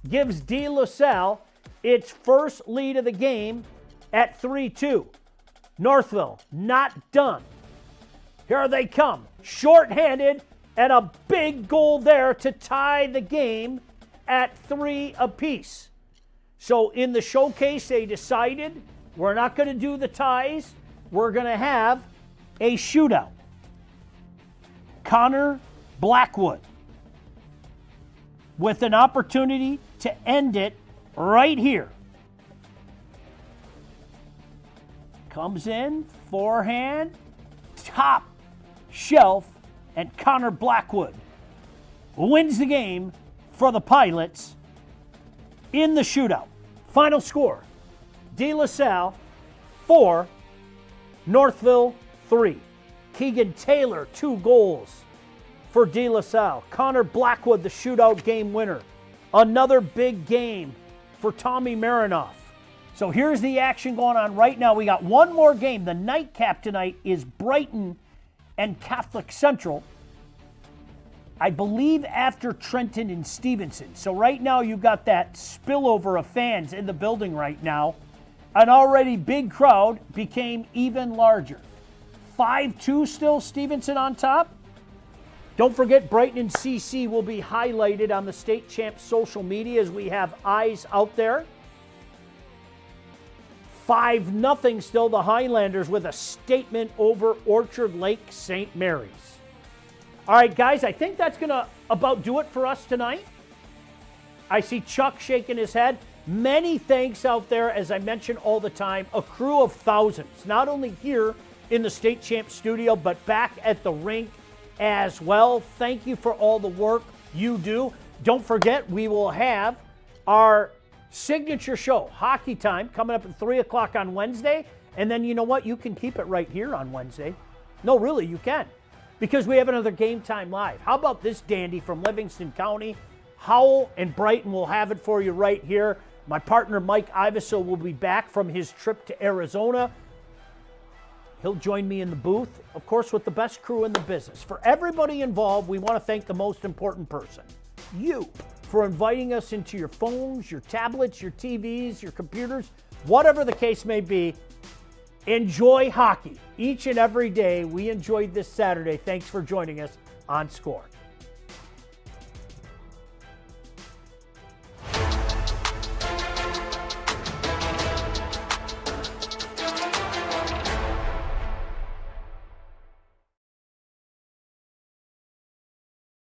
gives De La Salle its first lead of the game at 3-2. Northville not done. Here they come, shorthanded, and a big goal there to tie the game at 3 apiece. So in the showcase, they decided we're not going to do the ties. We're going to have a shootout. Connor Blackwood with an opportunity to end it right here. Comes in, forehand, top shelf, and Connor Blackwood wins the game for the Pilots in the shootout. Final score, De La Salle 4, Northville 3. Keegan Taylor, 2 goals for De La Salle. Connor Blackwood, the shootout game winner. Another big game for Tommy Marinoff. So here's the action going on right now. We got one more game. The nightcap tonight is Brighton and Catholic Central, I believe after Trenton and Stevenson. So right now you've got that spillover of fans in the building right now. An already big crowd became even larger. 5-2 still, Stevenson on top. Don't forget Brighton and CC will be highlighted on the State Champs social media as we have eyes out there. 5-0 still, the Highlanders with a statement over Orchard Lake St. Mary's. All right, guys, I think that's going to about do it for us tonight. I see Chuck shaking his head. Many thanks out there, as I mention all the time, a crew of thousands, not only here in the State Champs studio, but back at the rink as well. Thank you for all the work you do. Don't forget, we will have our signature show, Hockey Time, coming up at 3 o'clock on Wednesday. And then you know what? You can keep it right here on Wednesday. No, really, you can. Because we have another Game Time Live. How about this dandy from Livingston County? Howell and Brighton will have it for you right here. My partner, Mike Iveso, will be back from his trip to Arizona. He'll join me in the booth, of course, with the best crew in the business. For everybody involved, we want to thank the most important person, you, for inviting us into your phones, your tablets, your TVs, your computers, whatever the case may be. Enjoy hockey each and every day. We enjoyed this Saturday. Thanks for joining us on Score.